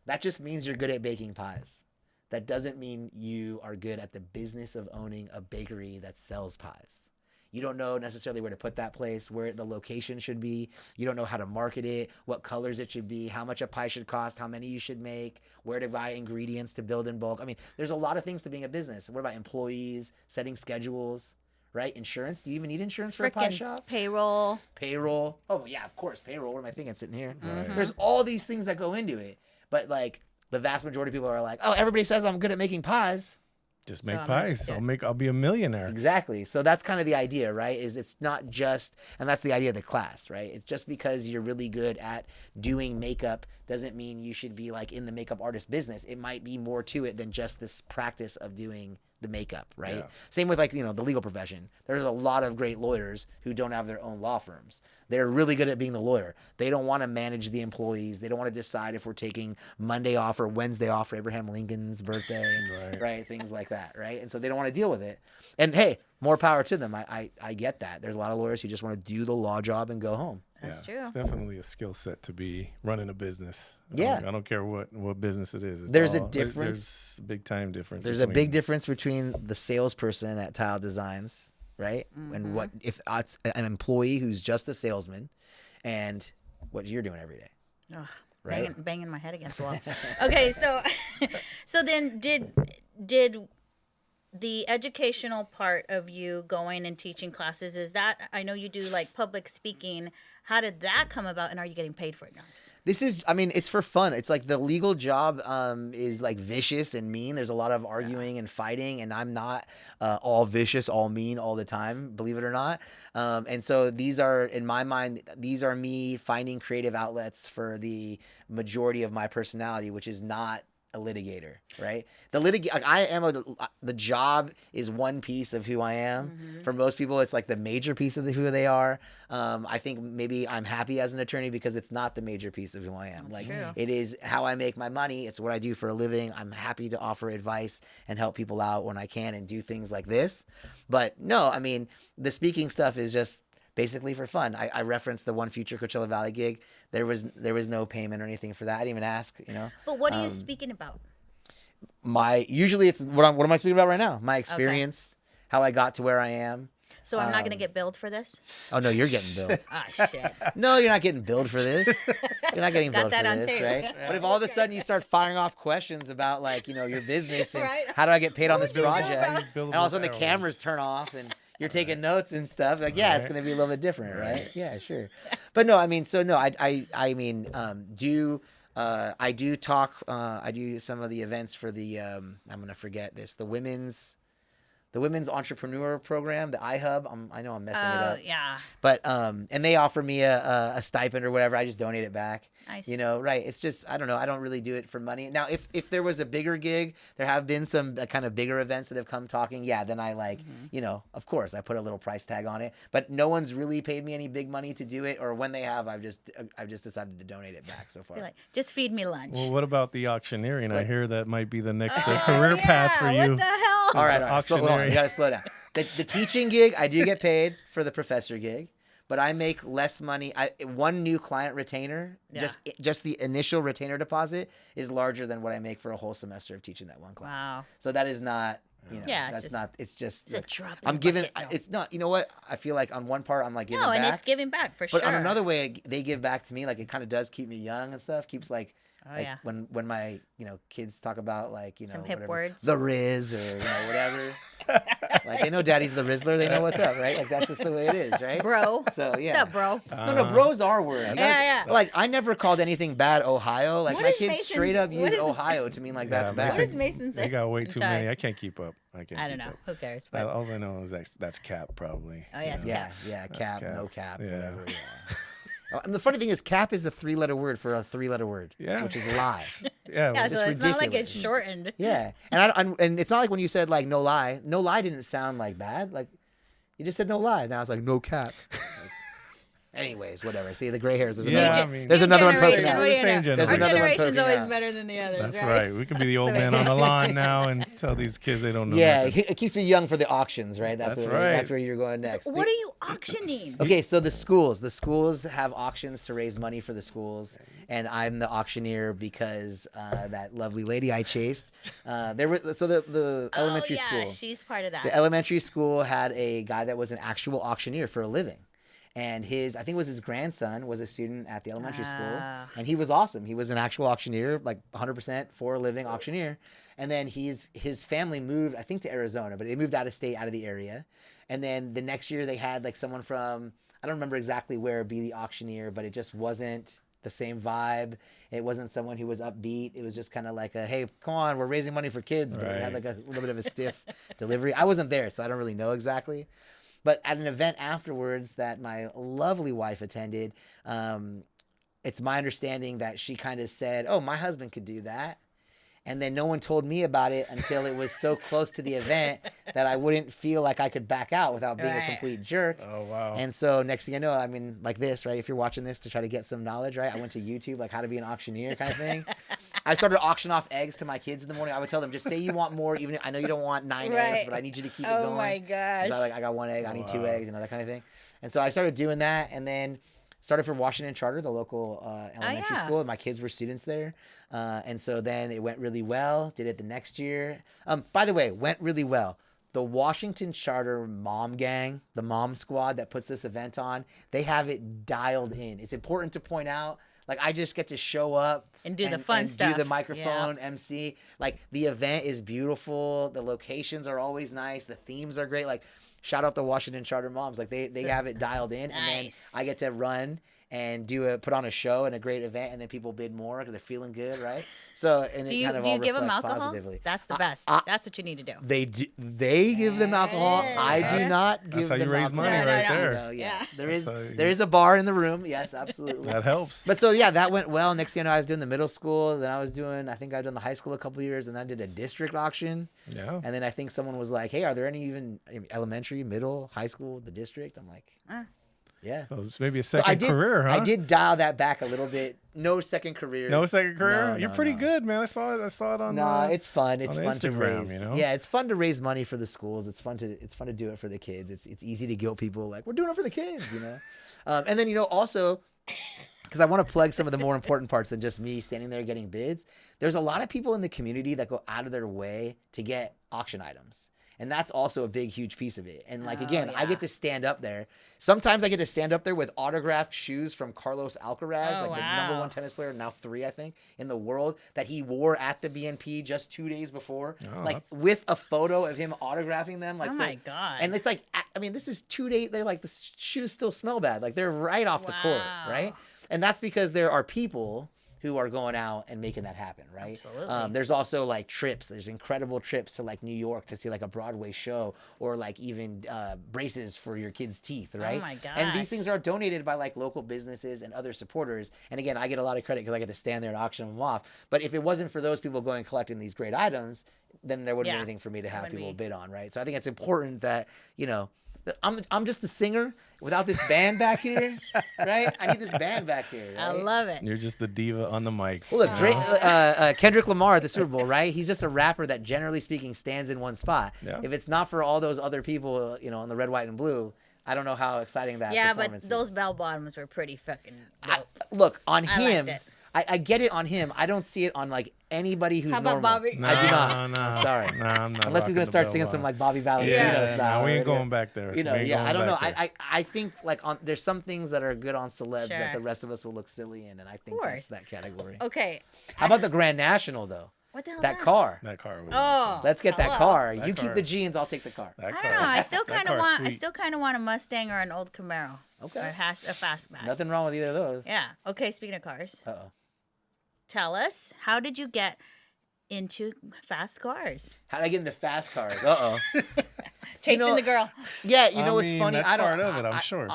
That just means you're good at baking pies. That doesn't mean you are good at the business of owning a bakery that sells pies. You don't know necessarily where to put that place, where the location should be. You don't know how to market it, what colors it should be, how much a pie should cost, how many you should make, where to buy ingredients to build in bulk. I mean, there's a lot of things to being a business. What about employees, setting schedules, right? Insurance. Do you even need insurance for a pie Frickin' shop? payroll. Payroll. Oh, yeah, of course, payroll. What am I thinking sitting here? There's all these things that go into it. But like the vast majority of people are like, oh, everybody says I'm good at making pies. Just So make I'm gonna pies. just I'll be a millionaire. Exactly. So that's kind of the idea, right? Is it's not just, and that's the idea of the class, right? It's just because you're really good at doing makeup doesn't mean you should be like in the makeup artist business. It might be more to it than just this practice of doing the makeup, right? Yeah. Same with like, the legal profession. There's a lot of great lawyers who don't have their own law firms. They're really good at being the lawyer. They don't want to manage the employees. They don't want to decide if we're taking Monday off or Wednesday off for Abraham Lincoln's birthday, right? Things like that, right? And so they don't want to deal with it. And hey, more power to them. I get that. There's a lot of lawyers who just want to do the law job and go home. That's true. It's definitely a skill set to be running a business. Yeah. I don't care what business it is. There's a difference. There's a big time difference. There's a big difference between the salesperson at Tile Designs, right? And what if it's an employee who's just a salesman, and what you're doing every day. Ugh, Right? banging my head against the wall. Okay, so then did the educational part of you going and teaching classes, is that, I know you do like public speaking, how did that come about, and are you getting paid for it now? This is, I mean, it's for fun. It's like the legal job is like vicious and mean. There's a lot of arguing and fighting, and I'm not all vicious, all mean all the time, believe it or not. And so these are, in my mind, these are me finding creative outlets for the majority of my personality, which is not a litigator, right? The job is one piece of who I am. For most people, it's like the major piece of who they are. I think maybe I'm happy as an attorney because it's not the major piece of who I am. That's true. It is how I make my money. It's what I do for a living. I'm happy to offer advice and help people out when I can and do things like this. But no, I mean, the speaking stuff is just basically for fun. I referenced the one future Coachella Valley gig. There was no payment or anything for that. I didn't even ask, you know. But what are you speaking about? Usually it's what am I speaking about right now? My experience, how I got to where I am. So I'm not going to get billed for this? Oh no, you're getting billed. Ah, shit. No, you're not getting billed for this. You're not getting Got billed that for on this, tape. right? But if all of a sudden you start firing off questions about like, you know, your business and Right. how do I get paid on this What would you do project, about- and all of a sudden the cameras turn off and you're taking notes and stuff, like, yeah, it's going to be a little bit different, right? Yeah, sure. But no, I mean, so no, I mean, I do talk, I do some of the events for the, I'm going to forget this, the women's entrepreneur program, the iHub. I know I'm messing it up. Yeah. But and they offer me a stipend or whatever. I just donate it back. Nice. You know, right? It's just, I don't know. I don't really do it for money. Now, if there was a bigger gig, there have been some kind of bigger events that have come talking. Yeah, then I like, you know, of course, I put a little price tag on it. But no one's really paid me any big money to do it. Or when they have, I've just decided to donate it back so far. Be like, just feed me lunch. Well, what about the auctioneering? I hear that might be the next Oh, career path for you. What the hell? All right. So, hold on. Auctioneering. You got to slow down. The teaching gig, I do get paid for the professor gig, but I make less money. One new client retainer, Yeah. just the initial retainer deposit is larger than what I make for a whole semester of teaching that one class. Wow. So that is not, you know, Yeah, it's that's just- not. It's just. It's a like, drop in I'm the giving. bucket, though. It's not. You know what? I feel like on one part I'm like giving No, back. and it's giving back for But sure. on another way, they give back to me. Like it kind of does keep me young and stuff. Keeps like. Oh, Like yeah. when my kids talk about like Some hip whatever, words. the Riz or whatever, like they know Daddy's the Rizzler, they know what's up, right? Like that's just the way it is, right? Bro. So yeah. What's up, bro? No, bro's our word. Yeah. Like I never called anything bad Ohio. Like What my is kids Mason's- straight up what use is- Ohio to mean like that's bad. What does Mason say? They got way too Ty? many. I can't keep up. I don't know. Who cares? All But I know is that's cap probably. Oh, yeah, it's Yeah, yeah, cap, cap. no cap, Yeah. whatever. Yeah. And the funny thing is, cap is a 3-letter word for a 3-letter word, Yeah. which is lie. Yeah. yeah, it's so just it's not like ridiculous. it's shortened. Yeah, and it's not like when you said like no lie. No lie didn't sound like bad. Like you just said no lie. Now it's like no cap. Anyways, whatever. See the gray hairs. There's Yeah, another, I mean- there's New another one generation, poking out. what do you Same know? generation. There's Our another one generation's poking always out. better than the others, That's right? right. We can be the old man on the line now and tell these kids they don't know. Yeah, nothing. it keeps me young for the auctions, right? That's where, right. That's where you're going next. What are you auctioning? Okay, so the schools have auctions to raise money for the schools, and I'm the auctioneer because that lovely lady I chased. The elementary oh, yeah, school. she's part of that. The elementary school had a guy that was an actual auctioneer for a living. And I think it was his grandson was a student at the elementary school. Ah. And he was awesome. He was an actual auctioneer, like 100% for a living auctioneer. And then his family moved, I think, to Arizona, but they moved out of state, out of the area. And then the next year they had like someone from, I don't remember exactly where, be the auctioneer, but it just wasn't the same vibe. It wasn't someone who was upbeat. It was just kind of like hey, come on, we're raising money for kids. But it had like a little bit of a stiff delivery. I wasn't there, so I don't really know exactly. But at an event afterwards that my lovely wife attended, it's my understanding that she kind of said, oh, my husband could do that. And then no one told me about it until it was so close to the event that I wouldn't feel like I could back out without being a Right. complete jerk. Oh, wow. And so next thing I know, I mean, like this, right? If you're watching this to try to get some knowledge, right? I went to YouTube, like how to be an auctioneer kind of thing. I started to auction off eggs to my kids in the morning. I would tell them, just say you want more, even I know you don't want 9 eggs, Right. but I need you to keep it Oh going. my gosh. So I got 1 egg, I need 2 eggs, that kind of thing. And so I started doing that, and then started for Washington Charter, the local elementary yeah. school. My kids were students there. And so then it went really well. Did it the next year. By the way, went really well. The Washington Charter Mom Gang, the mom squad that puts this event on, they have it dialed in. It's important to point out, like, I just get to show up and do the fun stuff. Do the microphone, MC. Like, the event is beautiful. The locations are always nice. The themes are great. Like, shout out to Washington Charter moms. Like, they have it dialed in. Nice. And then I get to run and put on a show and a great event, and then people bid more because they're feeling good, right? So, and Do it you kind of do all you give them reflects alcohol? positively. That's the best. That's what you need to do. They give them alcohol. I do not give them That's how you raise alcohol. money right there. You know, yeah. Yeah. There is a bar in the room. Yes, absolutely. That helps. But so yeah, that went well. Next thing you know, I was doing the middle school. Then I think I've done the high school a couple years, and then I did a district auction. Yeah. And then I think someone was like, "Hey, are there any even elementary, middle, high school, the district?" I'm like, yeah. So it's maybe a So second career, huh? I did dial that back a little bit. No second career. No second career? No, You're no, pretty no. good, man. I saw it on No, it's fun. It's on fun to Instagram, raise. you know? Yeah, it's fun to raise money for the schools. It's fun to do it for the kids. It's easy to guilt people like, we're doing it for the kids, you know. And then, you know, also, because I want to plug some of the more important parts than just me standing there getting bids. There's a lot of people in the community that go out of their way to get auction items. And that's also a big, huge piece of it. And like, again, I get to stand up there. Sometimes I get to stand up there with autographed shoes from Carlos Alcaraz, the number 1 tennis player, now 3, I think, in the world, that he wore at the BNP just 2 days before. With a photo of him autographing them. Like, my God. And it's like, I mean, this is 2 days. They're like, the shoes still smell bad. Like, they're right off the court, right? And that's because there are people who are going out and making that happen, right? Absolutely. There's also like trips. There's incredible trips to like New York to see like a Broadway show, or like even braces for your kids' teeth, right? Oh my gosh. And these things are donated by like local businesses and other supporters. And again, I get a lot of credit because I get to stand there and auction them off. But if it wasn't for those people going and collecting these great items, then there wouldn't be anything for me to have people bid on, right? So I think it's important that, you know, I'm just the singer without this band back here, right? I need this band back here. Right? I love it. You're just the diva on the mic. Well, look, Kendrick Lamar at the Super Bowl, right? He's just a rapper that, generally speaking, stands in one spot. Yeah. If it's not for all those other people, you know, on the red, white, and blue, I don't know how exciting that performance is. But those bell bottoms were pretty fucking dope. Look, on him, liked it. I get it on him. I don't see it on like anybody who's How about normal. Bobby? No, I do not. no. I'm sorry. No, I'm not. Unless he's gonna start singing some like Bobby Valentino style. No, we ain't right? going back there. You know, We ain't yeah, going I don't know. back there. I think like there's some things that are good on celebs that Sure. the rest of us will look silly in, and I think that's that category. Okay. How about the Grand National though? What the hell? That car. That car. Was Oh. Let's get that hello. car. That You car. keep the jeans, I'll take the car. That I car. don't know. I still That kind of car's want. I sweet. still kind of want a Mustang or an old Camaro. Okay. Or a fastback. Nothing wrong with either of those. Yeah. Okay. Speaking of cars, Uh-oh. tell us, how did you get into fast cars? How did I get into fast cars? Uh-oh. Chasing the girl. Yeah, you know what's mean, funny? that's I don't. part of it, I'm sure.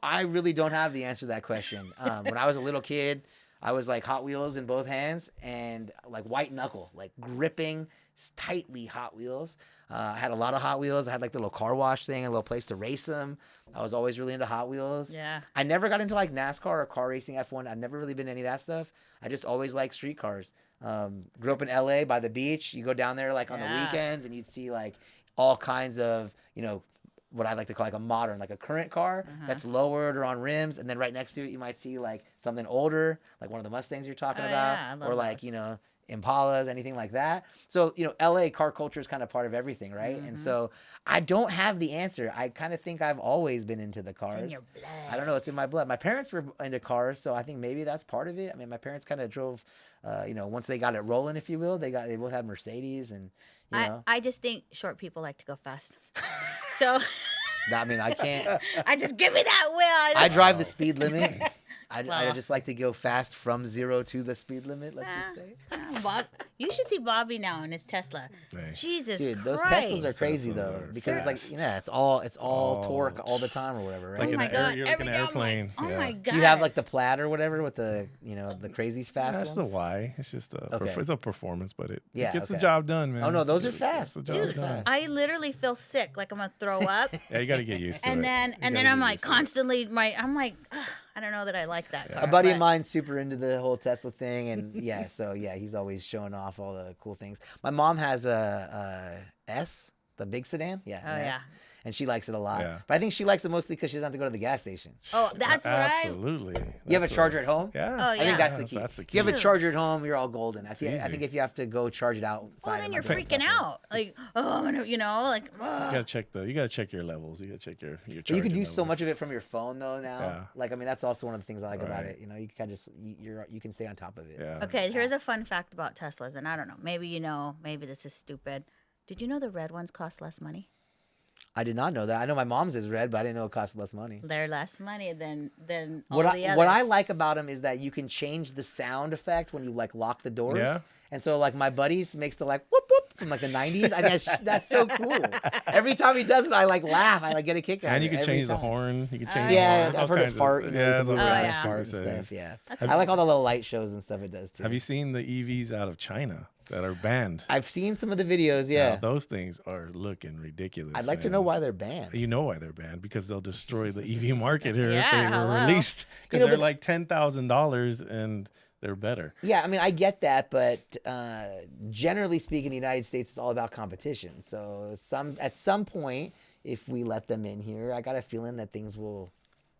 I really don't have the answer to that question. When I was a little kid, I was like Hot Wheels in both hands and like white knuckle, like gripping tightly Hot Wheels. I had a lot of Hot Wheels. I had like the little car wash thing, a little place to race them. I was always really into Hot Wheels. Yeah. I never got into like NASCAR or car racing, F1. I've never really been any of that stuff. I just always liked street cars. Grew up in LA by the beach. You go down there like on the weekends and you'd see like all kinds of, you know, what I like to call like a modern, like a current car that's lowered or on rims. And then right next to it, you might see like something older, like one of the Mustangs you're talking about, yeah, I love or like, those. you know, Impalas, anything like that. So, you know, LA car culture is kind of part of everything, right? And so I don't have the answer. I kind of think I've always been into the cars. It's in your blood. I don't know. It's in my blood. My parents were into cars, so I think maybe that's part of it. I mean, my parents kind of drove, you know, once they got it rolling, if you will, they both had Mercedes, and you know. I just think short people like to go fast. So I mean, I can't. I just give me that wheel. I drive the speed limit. I Well. just like to go fast from 0 to the speed limit. Let's just say. Bob, you should see Bobby now in his Tesla. Hey. Jesus Dude, those Christ. Teslas are crazy Teslas though, are because it's fast. like, yeah, it's all all- torque all the time or whatever, right? Like Oh an my God. you're like Every an time I'm like, airplane. oh yeah. my God. Do you have like the Plaid or whatever with the, you know, the crazy fast That's ones? the why. It's just Okay. it's a performance, but it Yeah, gets the okay. job done, man. Oh, no, those are It fast. gets the Those job are done. fast. I literally feel sick, like I'm gonna throw up. Yeah, you got to get used to and it. then You and then gotta I'm get like used to it. constantly I'm like, ugh, I don't know that I like that car. A buddy of but- mine's super into the whole Tesla thing, and yeah, so yeah, he's always showing off all the cool things. My mom has a S, the big sedan. Yeah. Oh, yeah. And she likes it a lot. Yeah. But I think she likes it mostly because she doesn't have to go to the gas station. Oh, that's what Absolutely. You have a charger at home? Yeah. Oh, I yeah. think that's the key. That's the If you have key. a charger at home, you're all golden. I easy. think if you have to go charge it outside. Well, it then might you're be a little freaking tougher. out. Like, oh, I'm gonna, like, You gotta check your levels. You gotta check your But you charging can do so levels. much of it from your phone though now. Yeah. Like I mean that's also one of the things I like about Right. it. You know, you can just you can stay on top of it. Yeah. Okay, here's a fun fact about Teslas, and I don't know, maybe this is stupid. Did you know the red ones cost less money? I did not know that. I know my mom's is red, but I didn't know it cost less money. They're less money than all What the others. I like about them is that you can change the sound effect when you like lock the doors. Yeah. And so like my buddies makes the like whoop whoop from like the 90s. I think that's so cool. Every time he does it, I like laugh. I like get a kick out of it. And you can every change the time. horn. You can change the horn. Yeah, There's all I've heard it kinds of- fart. You know, Yeah, you there's can all move Oh, around kinds yeah. of fart and stupid stuff. settings. Yeah. That's I like all the little light shows and stuff it does too. Have you seen the EVs out of China that are banned? I've seen some of the videos. Now, Yeah. those things are looking ridiculous. I'd like to man. know why they're banned. You know why they're banned, because they'll destroy the EV market here if Yeah, they were hello. released. Because You know, they're but- like $10,000 and they're better. Yeah, I mean, I get that, but generally speaking, the United States is all about competition. So at some point, if we let them in here, I got a feeling that things will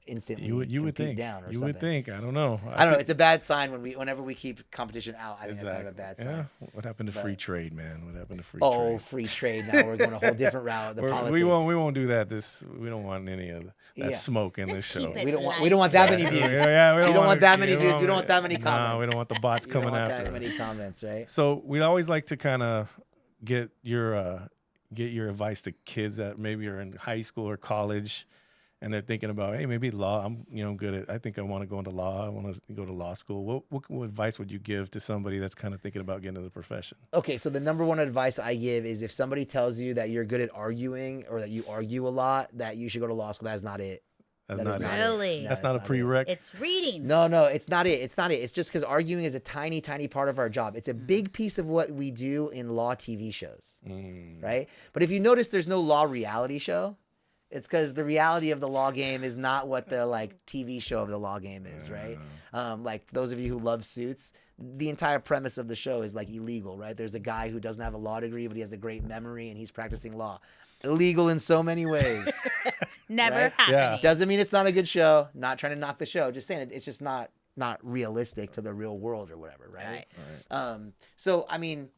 instantly You would compete think. down or You something. would think. I don't know. I don't know. It's a bad sign whenever we keep competition out. I think that's kind of a bad sign. Yeah. What happened to But- free trade, man? What happened to free Oh, trade? free trade! Now we're going a whole different route. The politics. We won't do that. We don't want any of that Yeah. smoke in this Let's show. keep it We don't want that many Yeah, views. yeah, We don't wanna- want that many yeah, views. We don't want that many Nah, comments. we don't want the bots You don't coming want after that us. many comments, right? So we always like to kind of get your advice to kids that maybe are in high school or college, and they're thinking about, hey, maybe law. I'm good at. I think I want to go into law. I want to go to law school. What advice would you give to somebody that's kind of thinking about getting into the profession? Okay, so the number one advice I give is if somebody tells you that you're good at arguing or that you argue a lot, that you should go to law school. That's not it. That's That not is it. Really? No, That's it's not a it. prereq. It's reading. No, it's not it. It's not it. It's just because arguing is a tiny, tiny part of our job. It's a big piece of what we do in law TV shows, right? But if you notice, there's no law reality show. It's because the reality of the law game is not what the like TV show of the law game is, right? Like those of you who love Suits, the entire premise of the show is like illegal, right? There's a guy who doesn't have a law degree, but he has a great memory and he's practicing law. Illegal in so many ways. Never Right? happening. Doesn't mean it's not a good show. Not trying to knock the show. Just saying it's just not realistic to the real world or whatever, right? So I mean,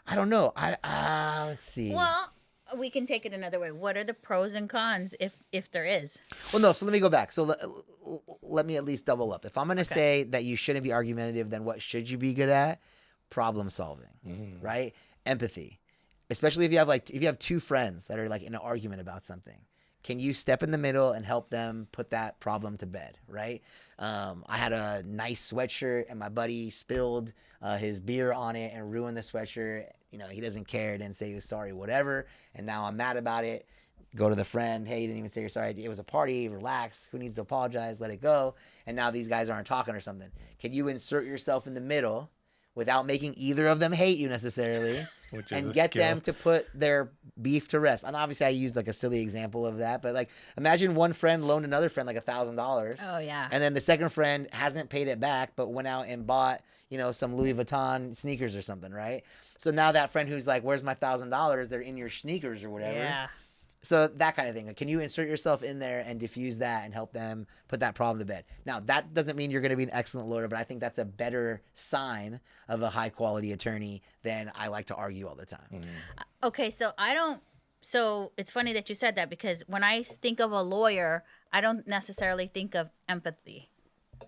I don't know. Let's see. Well, we can take it another way. What are the pros and cons, if there is? Well, no. So let me go back. So let me at least double up. If I'm going to say that you shouldn't be argumentative, then what should you be good at? Problem solving, right? Empathy, especially if you have two friends that are like in an argument about something. Can you step in the middle and help them put that problem to bed, right? I had a nice sweatshirt and my buddy spilled his beer on it and ruined the sweatshirt. You know, he doesn't care, didn't say he was sorry, whatever. And now I'm mad about it. Go to the friend, hey, you didn't even say you're sorry. It was a party, relax. Who needs to apologize? Let it go. And now these guys aren't talking or something. Can you insert yourself in the middle without making either of them hate you necessarily? Which is And a get skill. them to put their beef to rest. And obviously I used like a silly example of that, but like imagine one friend loaned another friend like $1,000. Oh, yeah. And then the second friend hasn't paid it back, but went out and bought, some Louis Vuitton sneakers or something, right? So now that friend who's like, where's my $1,000? They're in your sneakers or whatever. Yeah. So that kind of thing. Can you insert yourself in there and diffuse that and help them put that problem to bed? Now, that doesn't mean you're going to be an excellent lawyer, but I think that's a better sign of a high quality attorney than I like to argue all the time. Okay, so it's funny that you said that because when I think of a lawyer, I don't necessarily think of empathy.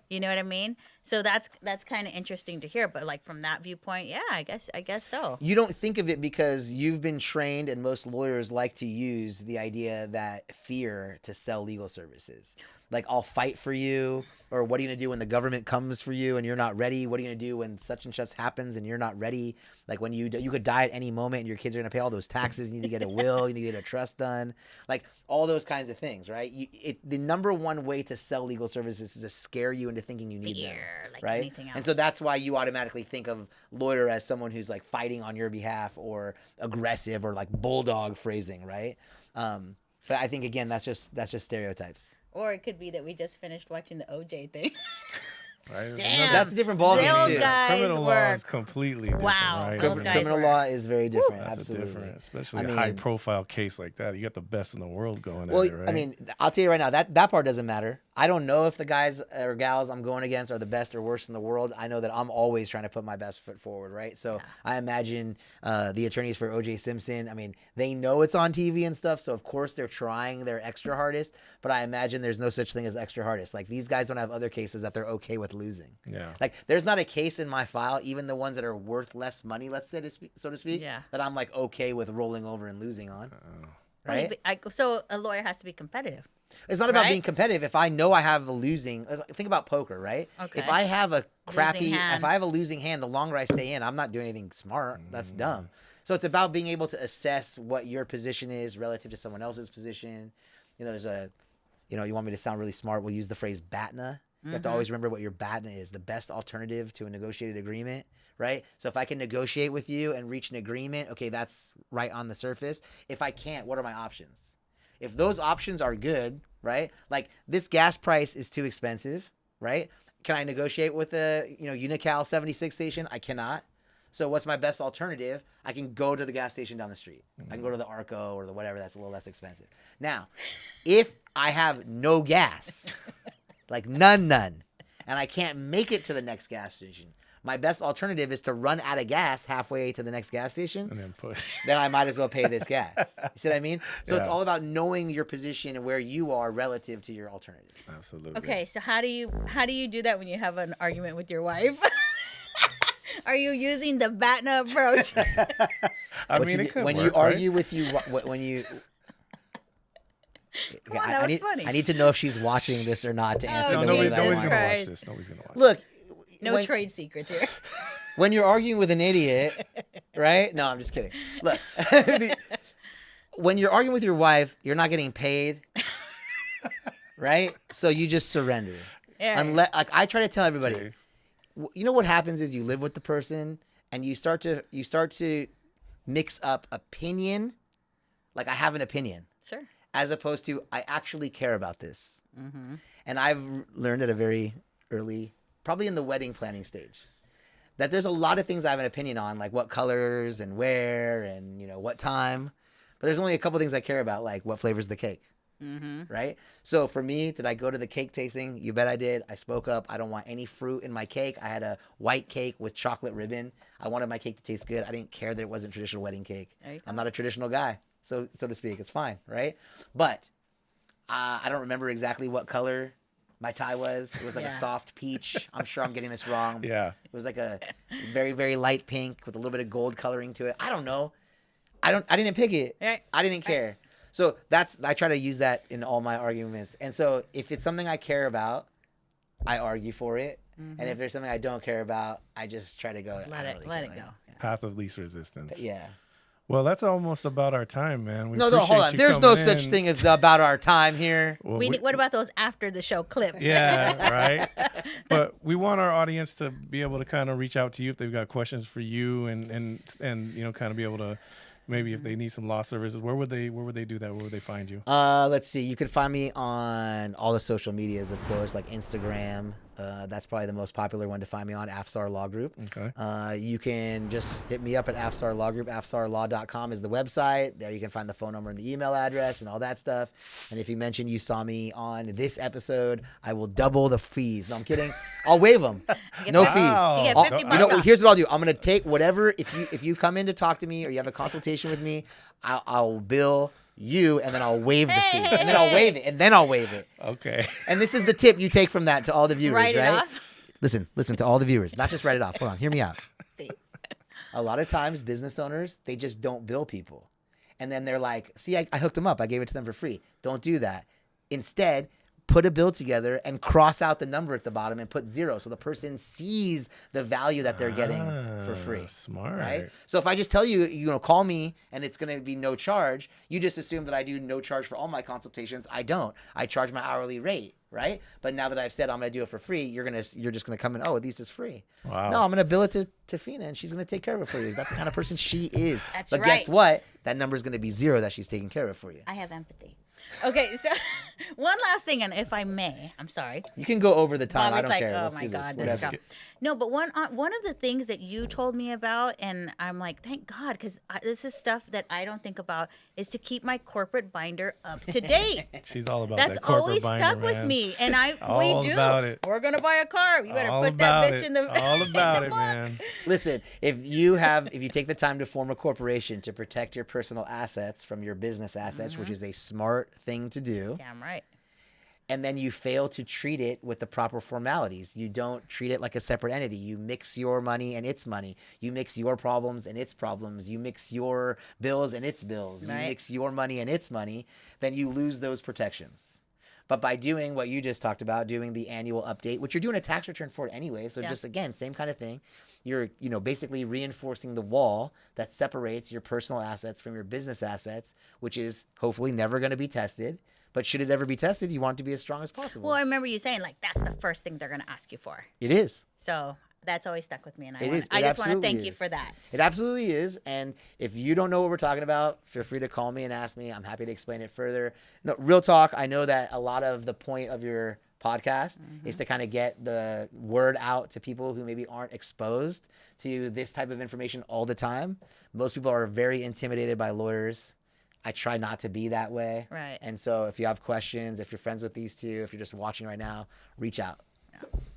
You know what I mean? So that's kind of interesting to hear. But like from that viewpoint, yeah, I guess so. You don't think of it because you've been trained, and most lawyers like to use the idea that fear to sell legal services. Like, I'll fight for you, or what are you going to do when the government comes for you and you're not ready? What are you going to do when such and such happens and you're not ready? Like when you could die at any moment and your kids are going to pay all those taxes. You need to get a will. You need to get a trust done. Like all those kinds of things, right? The number one way to sell legal services is to scare you into thinking you need them, Fear, like right? anything else. And so that's why you automatically think of lawyer as someone who's like fighting on your behalf or aggressive or like bulldog phrasing, right? But I think again, that's just stereotypes. Or it could be that we just finished watching the OJ thing. right? Damn. That's a different ballgame Those too. guys Criminal were- law is completely different, Wow, right? those I mean, guys Criminal were- law is very different. that's Absolutely. a different, especially I a mean- high-profile case like that. You got the best in the world going Well, at it, right? I mean, I'll tell you right now, that part doesn't matter. I don't know if the guys or gals I'm going against are the best or worst in the world. I know that I'm always trying to put my best foot forward, right? So I imagine the attorneys for O.J. Simpson, I mean, they know it's on TV and stuff, so of course they're trying their extra hardest, but I imagine there's no such thing as extra hardest. Like, these guys don't have other cases that they're okay with losing. Yeah. Like, there's not a case in my file, even the ones that are worth less money, let's say, so to speak, Yeah. that I'm like okay with rolling over and losing on. Right? So a lawyer has to be competitive. It's not about Right? being competitive. If I know I have a losing, think about poker, right? Okay. If I have a crappy, hand. if I have a losing hand, the longer I stay in, I'm not doing anything smart. That's dumb. So it's about being able to assess what your position is relative to someone else's position. You know, there's you want me to sound really smart, we'll use the phrase BATNA. You have to always remember what your BATNA is, the best alternative to a negotiated agreement, right? So if I can negotiate with you and reach an agreement, okay, that's right on the surface. If I can't, what are my options? If those options are good, right? Like, this gas price is too expensive, right? Can I negotiate with a, Unical 76 station? I cannot. So what's my best alternative? I can go to the gas station down the street. I can go to the Arco or the whatever that's a little less expensive. Now, if I have no gas, like none, and I can't make it to the next gas station, my best alternative is to run out of gas halfway to the next gas station. And then push. Then I might as well pay this gas. You see what I mean? So it's Yeah. all about knowing your position and where you are relative to your alternatives. Absolutely. Okay, so how do you do that when you have an argument with your wife? Are you using the BATNA approach? I What mean, you it do- could when work, you right? argue with you, when you. Come on, that was need, funny. I need to know if she's watching this or not to answer Oh, the No, way nobody's, that I nobody's want. gonna watch Christ. this. Nobody's gonna watch. Look, No when, trade secrets here. when you're arguing with an idiot, right? No, I'm just kidding. Look, when you're arguing with your wife, you're not getting paid, right? So you just surrender. Yeah. Unless, like, I try to tell everybody, Okay. you know what happens is you live with the person and you start to mix up opinion, like I have an opinion, Sure. as opposed to I actually care about this. Mm-hmm. And I've learned at a very early, probably in the wedding planning stage, that there's a lot of things I have an opinion on, like what colors and where and what time. But there's only a couple things I care about, like what flavor's the cake. Mm-hmm. Right? So for me, did I go to the cake tasting? You bet I did. I spoke up. I don't want any fruit in my cake. I had a white cake with chocolate ribbon. I wanted my cake to taste good. I didn't care that it wasn't traditional wedding cake. There you go. I'm not a traditional guy, so to speak. It's fine, right? But I don't remember exactly what color my tie was. It was like Yeah. a soft peach. I'm sure I'm getting this wrong. Yeah. It was like a very, very light pink with a little bit of gold coloring to it. I don't know. I didn't pick it. Right. I didn't care. So I try to use that in all my arguments. And so if it's something I care about, I argue for it. And if there's something I don't care about, I just try to go. Let it go. Path of least resistance. Yeah. Well, that's almost about our time, man. We No, hold appreciate on. you There's no coming such in. thing as about our time here. Well, What about those after the show clips? Yeah, right. But we want our audience to be able to kind of reach out to you if they've got questions for you, and kind of be able to maybe if they need some law services. Where would they do that? Where would they find you? Let's see. You can find me on all the social medias, of course, like Instagram. That's probably the most popular one to find me on, Afsar Law Group. Okay. You can just hit me up at Afsar Law Group. AfsarLaw.com is the website. There you can find the phone number and the email address and all that stuff. And if you mention you saw me on this episode, I will double the fees. No, I'm kidding. I'll waive them. No fees. You get Wow. 50 You bucks know, off. here's what I'll do. I'm gonna take whatever. If you come in to talk to me or you have a consultation with me, I'll bill you and then I'll waive the fee. And then I'll waive it. And then I'll waive it. Okay. And this is the tip you take from that to all the viewers, Write it right? off. Listen to all the viewers. Not just write it off. Hold on, hear me out. See. A lot of times business owners, they just don't bill people. And then they're like, see, I hooked them up. I gave it to them for free. Don't do that. Instead, put a bill together and cross out the number at the bottom and put 0 so the person sees the value that they're getting for free. Smart. Right? So if I just tell you, call me and it's going to be no charge, you just assume that I do no charge for all my consultations. I don't. I charge my hourly rate, right? But now that I've said I'm going to do it for free, you're just going to come in, oh, at least it's free. Wow. No, I'm going to bill it to Fina and she's going to take care of it for you. That's the kind of person she is. That's but right. guess what? That number is going to be 0 that she's taking care of for you. I have empathy. Okay, so One last thing, and if I may, I'm sorry. You can go over the time. I Bobby's don't like, care. oh Let's my do God, this. this guy. No, but one of the things that you told me about, and I'm like, thank God, because this is stuff that I don't think about, is to keep my corporate binder up to date. She's all about That's that corporate always binder, stuck with man. me, and we All do. about it. We're gonna buy a car. You better All put that about bitch it. in the. All about in the it, book. man. Listen, if you take the time to form a corporation to protect your personal assets from your business assets, which is a smart thing to do, Damn right. and then you fail to treat it with the proper formalities. You don't treat it like a separate entity. You mix your money and its money. You mix your problems and its problems. You mix your bills and its bills. Right. You mix your money and its money. Then you lose those protections. But by doing what you just talked about, doing the annual update, which you're doing a tax return for anyway, so just again, same kind of thing. You're, basically reinforcing the wall that separates your personal assets from your business assets, which is hopefully never going to be tested. But should it ever be tested, you want it to be as strong as possible. Well, I remember you saying like that's the first thing they're gonna ask you for. It is. So that's always stuck with me, and It is. I It just want to absolutely thank you is. for that. It absolutely is. And if you don't know what we're talking about, feel free to call me and ask me. I'm happy to explain it further. No, real talk. I know that a lot of the point of your podcast is to kind of get the word out to people who maybe aren't exposed to this type of information all the time. Most people are very intimidated by lawyers. I try not to be that way. Right. And so if you have questions, if you're friends with these two, if you're just watching right now, reach out.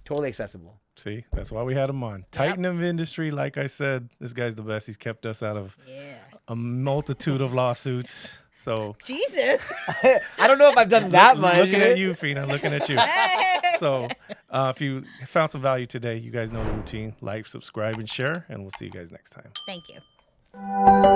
Totally accessible. See, that's why we had him on. Titan of industry, like I said, this guy's the best. He's kept us out of a multitude of lawsuits. So Jesus. I don't know if I've done that much. looking at you, Fina, looking at you. So if you found some value today, you guys know the routine. Like, subscribe, and share, and we'll see you guys next time. Thank you.